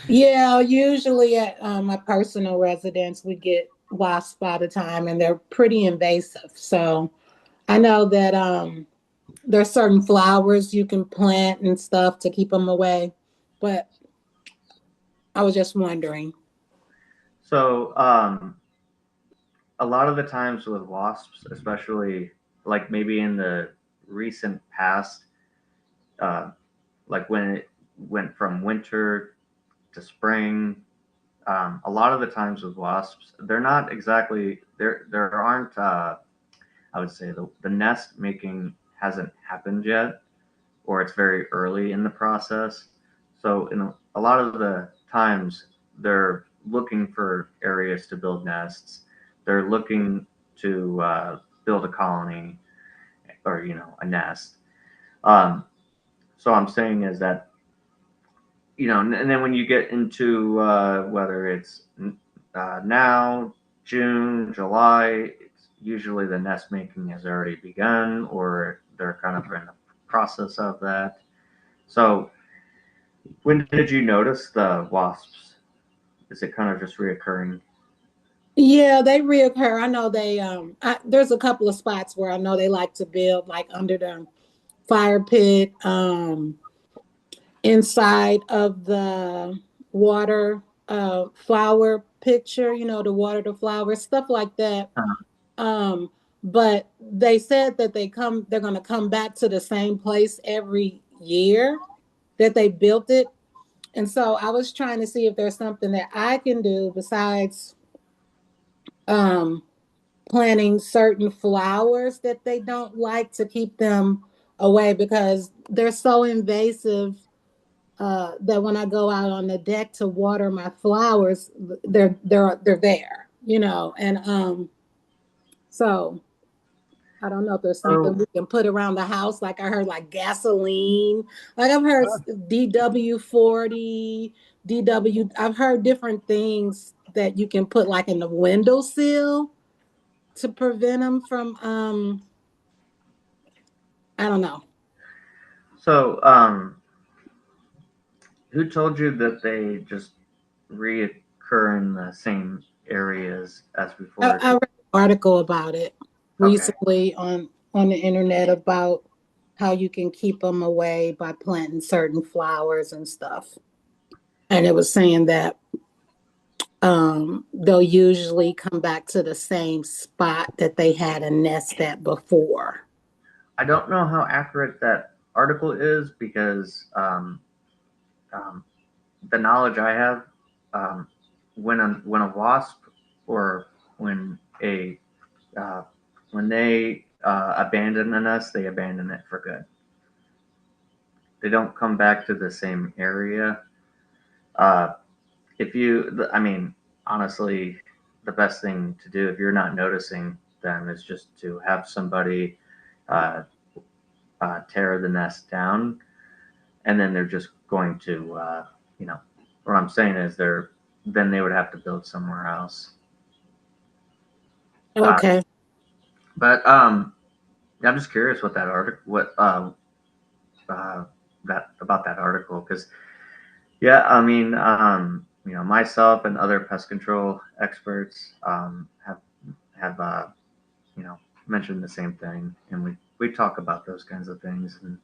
S11: Yeah, usually at my personal residence, we get wasps all the time, and they're pretty invasive. So I know that there's certain flowers you can plant and stuff to keep them away, but I was just wondering.
S7: So a lot of the times with wasps, especially like maybe in the recent past, uh, like when it went from winter to spring, a lot of the times with wasps, they're not exactly there. There aren't. I would say the nest making hasn't happened yet, or it's very early in the process. So in a lot of the times, they're looking for areas to build nests. They're looking to build a colony, or a nest. Um, so I'm saying is that and then when you get into whether it's now, June, July, it's usually the nest making has already begun, or they're kind of in the process of that. So when did you notice the wasps? Is it kind of just reoccurring?
S11: Yeah, they reoccur. I know there's a couple of spots where I know they like to build like under the fire pit, inside of the water flower picture, to water the flowers, stuff like that. Um, but they said that they're gonna come back to the same place every year that they built it. And so I was trying to see if there's something that I can do besides um planting certain flowers that they don't like to keep them away because they're so invasive, that when I go out on the deck to water my flowers, they're there, and so I don't know if there's something
S7: So,
S11: we can put around the house. Like I heard like gasoline, like I've heard DW-40, I've heard different things that you can put like in the windowsill to prevent them from I don't know.
S7: so who told you that they just reoccur in the same areas as before?
S11: I read an article about it
S7: Okay.
S11: recently on the internet about how you can keep them away by planting certain flowers and stuff. And it was saying that they'll usually come back to the same spot that they had a nest at before.
S7: I don't know how accurate that article is because um, the knowledge I have, um, when a wasp or when a uh, when they abandon a nest, they abandon it for good. They don't come back to the same area. Uh, I mean, honestly, the best thing to do if you're not noticing them is just to have somebody uh, tear the nest down, and then they're just going to, what I'm saying is then they would have to build somewhere else. Uh,
S11: Okay.
S7: but I'm just curious what that article, that about that article, because yeah, I mean, myself and other pest control experts have mentioned the same thing, and we talk about those kinds of things, and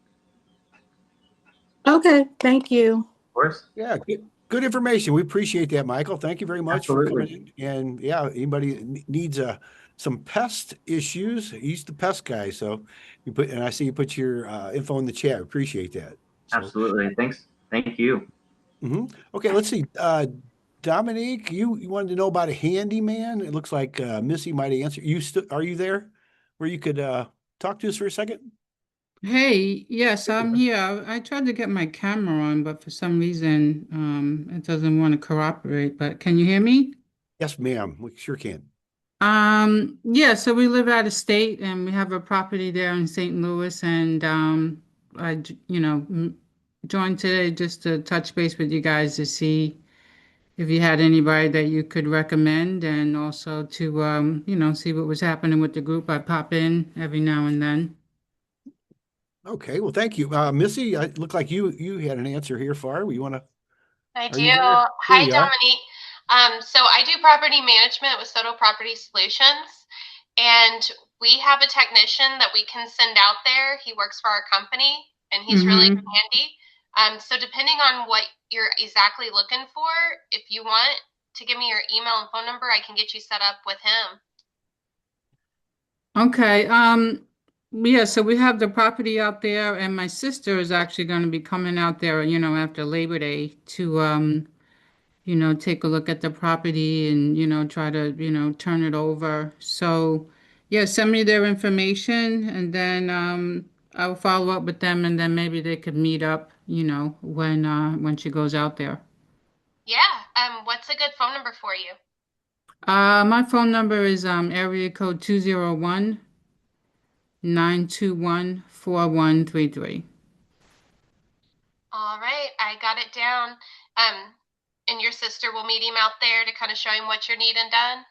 S11: Okay. Thank you.
S7: of course,
S1: Yeah, good information. We appreciate that, Michael. Thank you very much for
S7: absolutely.
S1: coming in. And yeah, anybody needs some pest issues, he's the pest guy. So and I see you put your info in the chat. Appreciate that. So,
S7: Absolutely. Thanks. Thank you.
S1: okay, let's see. Dominique, you wanted to know about a handyman. It looks like Missy might answer. Are you there where you could talk to us for a second?
S12: Hey, yes, I'm here. I tried to get my camera on, but for some reason, it doesn't want to cooperate. But can you hear me?
S1: Yes, ma'am. We sure can.
S12: Yeah, so we live out of state and we have a property there in St. Louis, and joined today just to touch base with you guys to see if you had anybody that you could recommend, and also to see what was happening with the group. I pop in every now and then.
S1: Okay, well, thank you. Missy, it looked like you had an answer here for her.
S13: I
S1: Are
S13: do.
S1: you there? There
S13: Hi,
S1: you are.
S13: Dominique. So I do property management with Soto Property Solutions, and we have a technician that we can send out there. He works for our company, and he's really
S12: Mm-hmm.
S13: handy. So depending on what you're exactly looking for, if you want to give me your email and phone number, I can get you set up with him.
S12: Okay. Yeah, so we have the property out there, and my sister is actually going to be coming out there, after Labor Day to take a look at the property and, try to, turn it over. So, yeah, send me their information, and then I'll follow up with them, and then maybe they could meet up, when she goes out there.
S13: Yeah. What's a good phone number for you?
S12: My phone number is area code 201-921-4133.
S13: All right, I got it down. And your sister will meet him out there to kind of show him what you're needing done.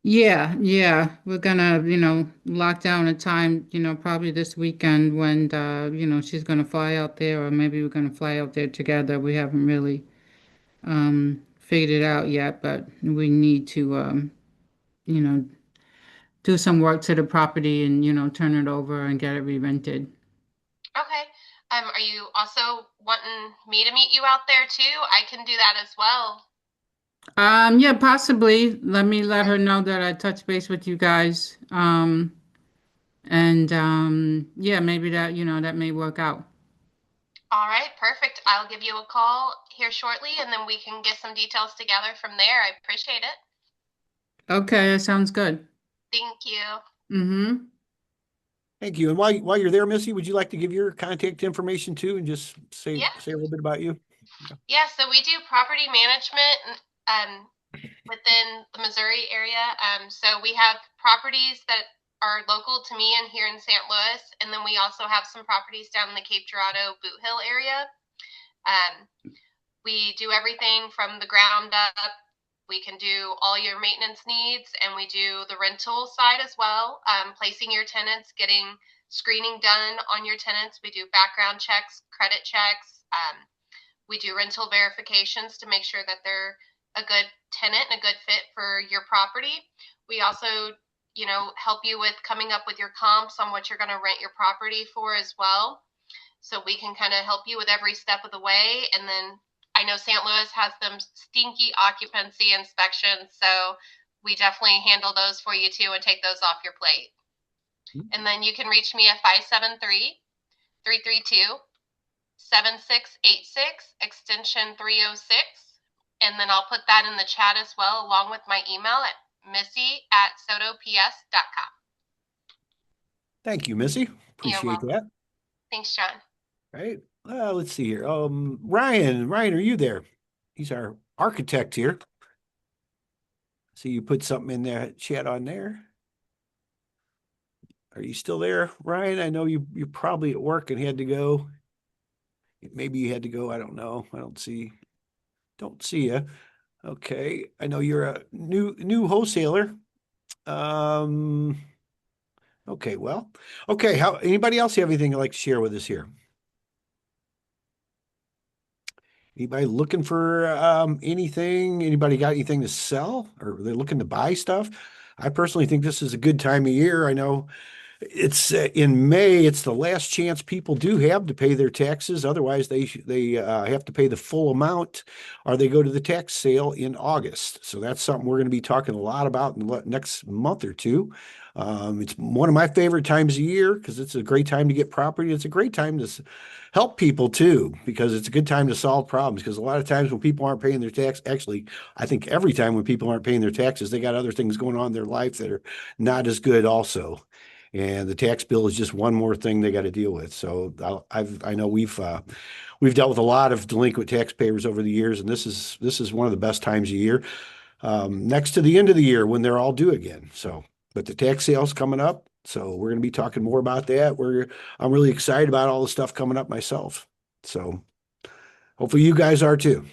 S12: Yeah, yeah. We're gonna, lock down a time, probably this weekend when she's gonna fly out there, or maybe we're gonna fly out there together. We haven't really figured it out yet, but we need to, you know, do some work to the property and, turn it over and get it re-rented.
S13: Okay. Are you also wanting me to meet you out there too? I can do that as well.
S12: Yeah, possibly. Let her know that I touched base with you guys. And yeah, maybe that, that may work out.
S13: All right, perfect. I'll give you a call here shortly and then we can get some details together from there. I appreciate it.
S12: Okay, that sounds good.
S13: Thank you.
S12: Mm-hmm.
S1: Thank you. And while you're there, Missy, would you like to give your contact information too and just say
S13: Yeah.
S1: a little bit about you?
S13: Yeah, so we do property management within the Missouri area. So we have properties that are local to me and here in St. Louis, and then we also have some properties down in the Cape Girardeau Boot Hill area. We do everything from the ground up. We can do all your maintenance needs, and we do the rental side as well, placing your tenants, getting screening done on your tenants. We do background checks, credit checks. We do rental verifications to make sure that they're a good tenant and a good fit for your property. We also, help you with coming up with your comps on what you're going to rent your property for as well. So we can kind of help you with every step of the way. And then I know St. Louis has them stinky occupancy inspections, so we definitely handle those for you too and take those off your plate. And then you can reach me at 573-332-7686, extension 306. And then I'll put that in the chat as well, along with my email at missy@sotops.com.
S1: Thank you, Missy. Appreciate that.
S13: Thanks, John.
S1: Right. Let's see here. Ryan, are you there? He's our architect here. See, you put something in there, chat on there. Are you still there, Ryan? I know you're probably at work and had to go. Maybe you had to go. I don't know. I don't see you. Okay. I know you're a new wholesaler. Okay, well. Okay, anybody else have anything you'd like to share with us here? Anybody looking for anything? Anybody got anything to sell, or they're looking to buy stuff? I personally think this is a good time of year. I know it's in May. It's the last chance people do have to pay their taxes. Otherwise, they have to pay the full amount, or they go to the tax sale in August. So that's something we're going to be talking a lot about in the next month or two. It's one of my favorite times of year because it's a great time to get property. It's a great time to help people too, because it's a good time to solve problems. Because a lot of times when people aren't paying their tax, actually, I think every time when people aren't paying their taxes, they got other things going on in their life that are not as good also. And the tax bill is just one more thing they got to deal with. So I know we've dealt with a lot of delinquent taxpayers over the years, and this is one of the best times of year, next to the end of the year when they're all due again. So, but the tax sale's coming up, so we're going to be talking more about that. I'm really excited about all the stuff coming up myself. So hopefully you guys are too.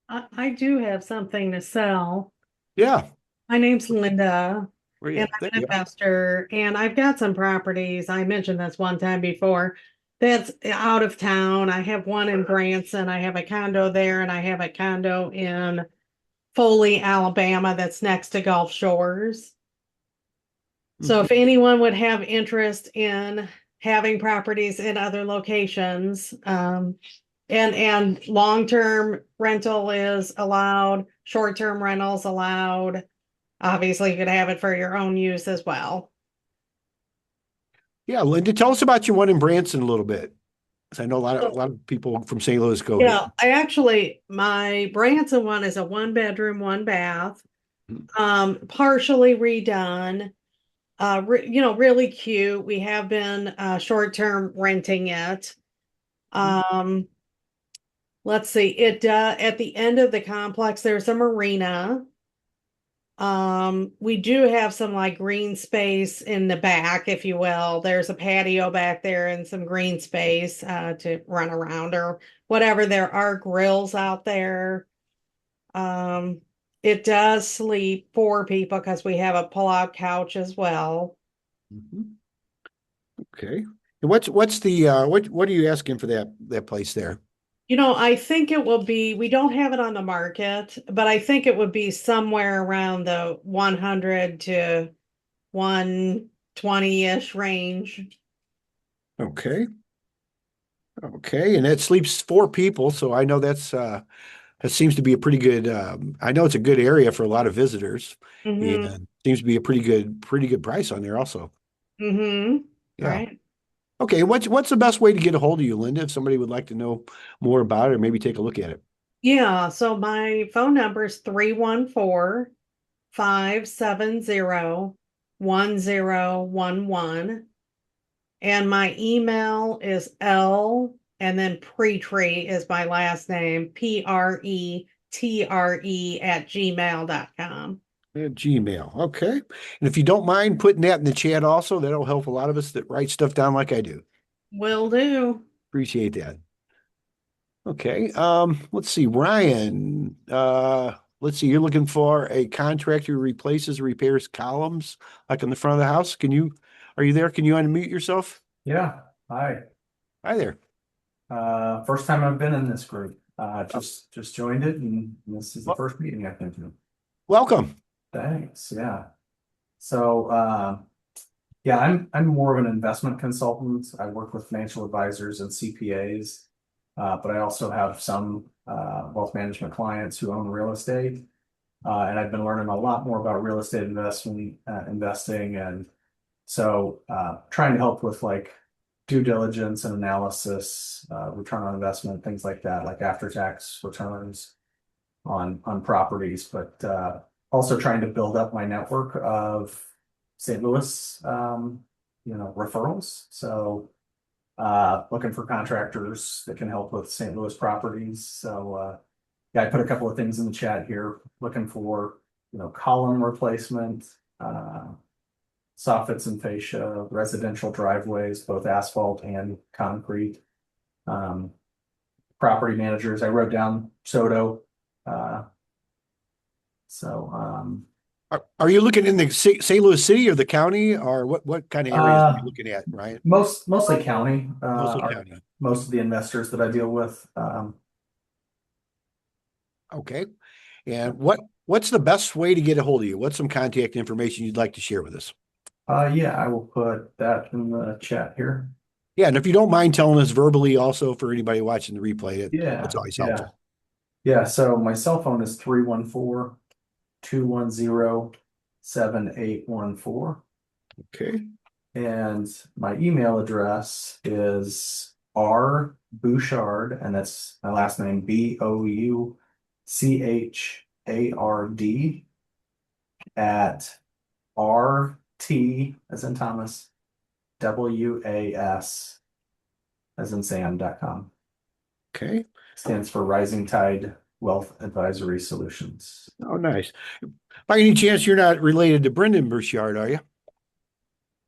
S14: I do have something to sell.
S1: Yeah.
S14: My name's Linda.
S1: And
S14: I'm an investor, and I've got some properties. I mentioned this one time before. That's out of town. I have one in Branson. I have a condo there, and I have a condo in Foley, Alabama, that's next to Gulf Shores. So if anyone would have interest in having properties in other locations, and long-term rental is allowed, short-term rentals allowed. Obviously, you could have it for your own use as well.
S1: Yeah, Linda, tell us about your one in Branson a little bit. I know a lot of people from St. Louis go
S14: here. My Branson one is a 1-bedroom, 1-bath, partially redone. Really cute. We have been short-term renting it. Let's see. At the end of the complex, there's a marina. We do have some like green space in the back, if you will. There's a patio back there and some green space to run around or whatever. There are grills out there. It does sleep 4 people because we have a pull-out couch as well.
S1: Okay. And what's the what are you asking for that place there?
S14: I think it will be, we don't have it on the market, but I think it would be somewhere around the 100 to 120-ish range.
S1: Okay. Okay. And that sleeps 4 people. So I know that seems to be a pretty good, I know it's a good area for a lot of visitors
S14: Mm-hmm.
S1: and seems to be a pretty good price on there also.
S14: Mm-hmm.
S1: Yeah.
S14: Right.
S1: Okay. What's the best way to get a hold of you, Linda, if somebody would like to know more about it or maybe take a look at it?
S14: Yeah. So my phone number is 314-570-1011. And my email is L and then Pretree is my last name, PRETRE@gmail.com.
S1: At Gmail. Okay. And if you don't mind putting that in the chat also, that'll help a lot of us that write stuff down like I do.
S14: Will do.
S1: Appreciate that. Okay. Let's see, Ryan. Let's see, you're looking for a contractor who replaces, repairs columns like on the front of the house. Are you there? Can you unmute yourself?
S15: Yeah, hi.
S1: Hi there.
S15: First time I've been in this group. Just joined it, and this is the first meeting I've been to.
S1: Welcome.
S15: Thanks. Yeah. So, yeah, I'm more of an investment consultant. I work with financial advisors and CPAs, but I also have some wealth management clients who own real estate, and I've been learning a lot more about real estate investing, and so trying to help with like due diligence and analysis, return on investment, things like that, like after-tax returns on properties, but also trying to build up my network of St. Louis, referrals. So looking for contractors that can help with St. Louis properties. So yeah, I put a couple of things in the chat here, looking for, column replacement, soffits and fascia, residential driveways, both asphalt and concrete. Property managers, I wrote down Soto.
S1: Are you looking in the St. Louis City or the county, or what kind of areas are you looking at, Ryan?
S15: Mostly county.
S1: Mostly county.
S15: Most of the investors that I deal with.
S1: Okay. And what's the best way to get a hold of you? What's some contact information you'd like to share with us?
S15: Yeah, I will put that in the chat here.
S1: Yeah, and if you don't mind telling us verbally also for anybody watching the replay, that's always helpful.
S15: Yeah, so my cell phone is 314-210-7814.
S1: Okay.
S15: And my email address is rbouchard, and that's my last name, BOUCHARD, at RT as in Thomas, WAS as in Sam.com.
S1: Okay.
S15: Stands for Rising Tide Wealth Advisory Solutions.
S1: Oh, nice. By any chance, you're not related to Brendan Burchard, are you?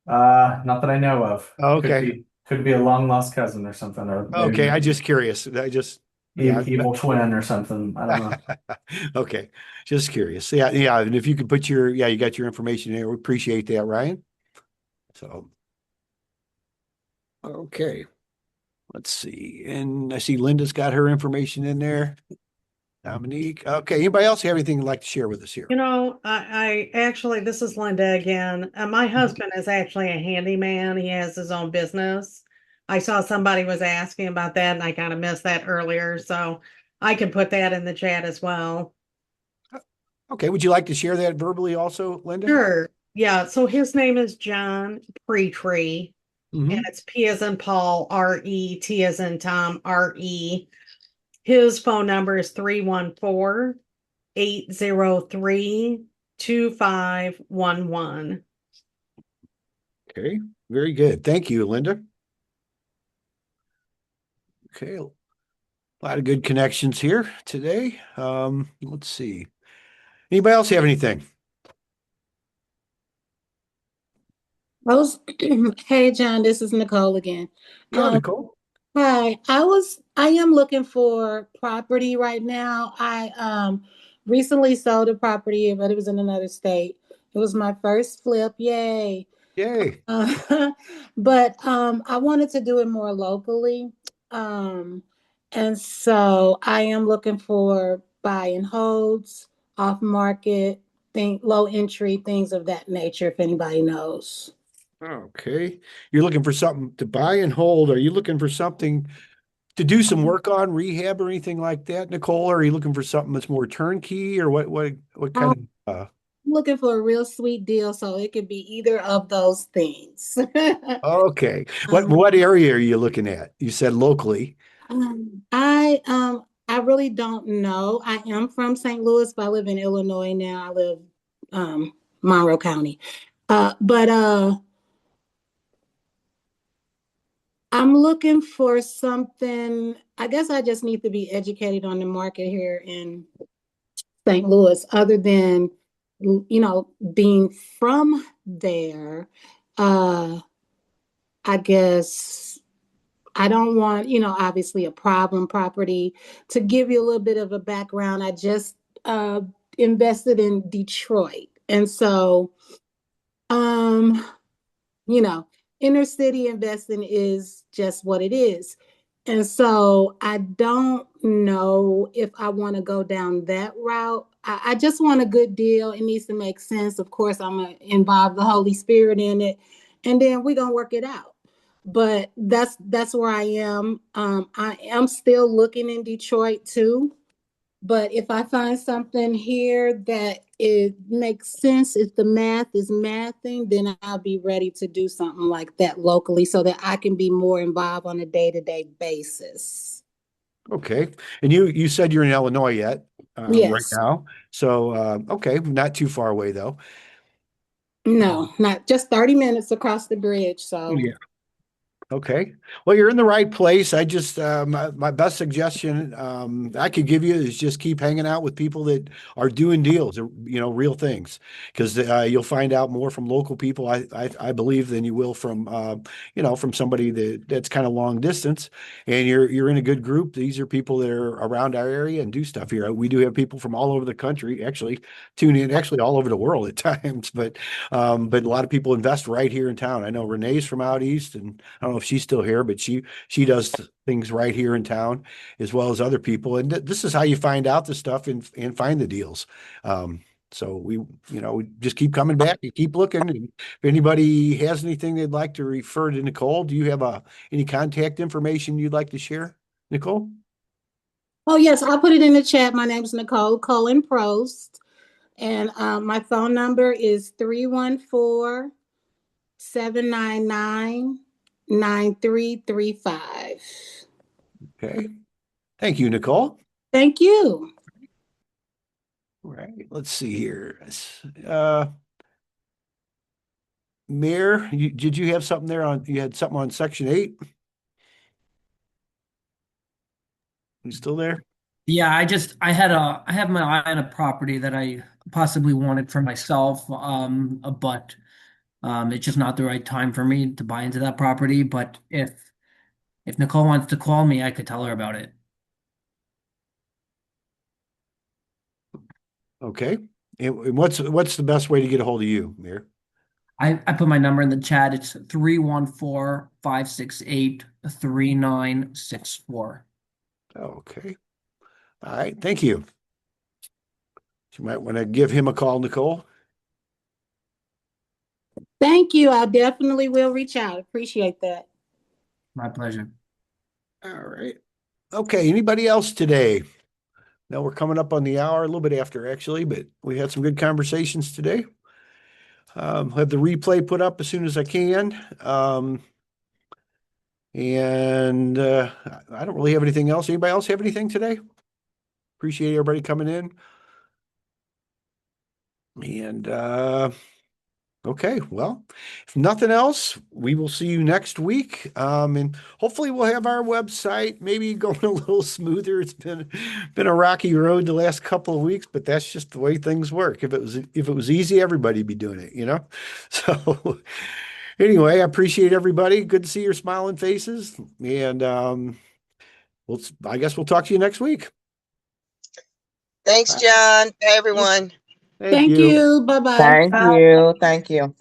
S15: Not that I know of.
S1: Okay.
S15: Could be a long lost cousin or something, or
S1: Okay, I'm just curious.
S15: evil twin or something. I don't know.
S1: Okay, just curious. Yeah, and if you could put you got your information there. We appreciate that, Ryan. So, okay, let's see. And I see Linda's got her information in there. Dominique. Okay, anybody else have anything you'd like to share with us here?
S14: I actually, this is Linda again. My husband is actually a handyman. He has his own business. I saw somebody was asking about that and I kind of missed that earlier. So I can put that in the chat as well.
S1: Okay, would you like to share that verbally also, Linda?
S14: Sure. Yeah. So his name is John Pretree, and it's P as in Paul, R-E, T as in Tom, R-E. His phone number is 314-803-2511.
S1: Okay, very good. Thank you, Linda. Okay, a lot of good connections here today. Let's see. Anybody else have anything?
S11: Hey, John, this is Nicole again.
S1: Yeah, Nicole.
S11: Hi, I am looking for property right now. I recently sold a property, but it was in another state. It was my first flip. Yay.
S1: Yay.
S11: But I wanted to do it more locally. And so I am looking for buy and holds, off market, low entry, things of that nature, if anybody knows.
S1: Okay. You're looking for something to buy and hold. Are you looking for something to do some work on, rehab or anything like that, Nicole? Or are you looking for something that's more turnkey or what kind of
S11: Looking for a real sweet deal, so it could be either of those things.
S1: okay. What area are you looking at? You said locally.
S11: I really don't know. I am from St. Louis, but I live in Illinois now. I live Monroe County. But I'm looking for something. I guess I just need to be educated on the market here in St. Louis, other than being from there. I guess I don't want, obviously a problem property. To give you a little bit of a background, I just invested in Detroit. And so, um, you know, inner city investing is just what it is. And so I don't know if I want to go down that route. I just want a good deal. It needs to make sense. Of course, I'm going to involve the Holy Spirit in it, and then we're going to work it out. But that's where I am. I am still looking in Detroit too. But if I find something here that it makes sense, if the math is mathing, then I'll be ready to do something like that locally so that I can be more involved on a day-to-day basis.
S1: Okay. And you said you're in Illinois yet, right
S11: Yes.
S1: now. So okay, not too far away though.
S11: No, not just 30 minutes across the bridge. So
S1: Yeah. Okay. Well, you're in the right place. I just my best suggestion I could give you is just keep hanging out with people that are doing deals, or, real things, because you'll find out more from local people. I believe than you will from from somebody that's kind of long distance. And you're in a good group. These are people that are around our area and do stuff here. We do have people from all over the country actually tune in, actually all over the world at times, but a lot of people invest right here in town. I know Renee's from out east, and I don't know if she's still here, but she does things right here in town as well as other people. And this is how you find out the stuff and find the deals. So we just keep coming back and keep looking. And if anybody has anything they'd like to refer to Nicole, do you have any contact information you'd like to share, Nicole?
S11: Oh, yes, I'll put it in the chat. My name's Nicole Cullen Prost, and my phone number is 314-799-9335.
S1: Okay. Thank you, Nicole.
S11: Thank you.
S1: All right. Let's see here. Mayor, did you have something there you had something on section 8? You still there?
S6: Yeah, I have my eye on a property that I possibly wanted for myself, but it's just not the right time for me to buy into that property. But if Nicole wants to call me, I could tell her about it.
S1: Okay. And what's the best way to get a hold of you, Mayor?
S6: I put my number in the chat. It's 314-568-3964.
S1: Okay. All right. Thank you. You might want to give him a call, Nicole.
S11: Thank you. I definitely will reach out. Appreciate that.
S6: My pleasure.
S1: All right. Okay. Anybody else today? Now we're coming up on the hour, a little bit after actually, but we had some good conversations today. Have the replay put up as soon as I can. And I don't really have anything else. Anybody else have anything today? Appreciate everybody coming in. And okay, well, if nothing else, we will see you next week. And hopefully we'll have our website maybe going a little smoother. It's been a rocky road the last couple of weeks, but that's just the way things work. If it was easy, everybody'd be doing it, So anyway, I appreciate everybody. Good to see your smiling faces. And I guess we'll talk to you next week.
S16: Thanks, John. Bye, everyone.
S1: Thank you.
S11: Bye-bye.
S16: Thank you. Thank you.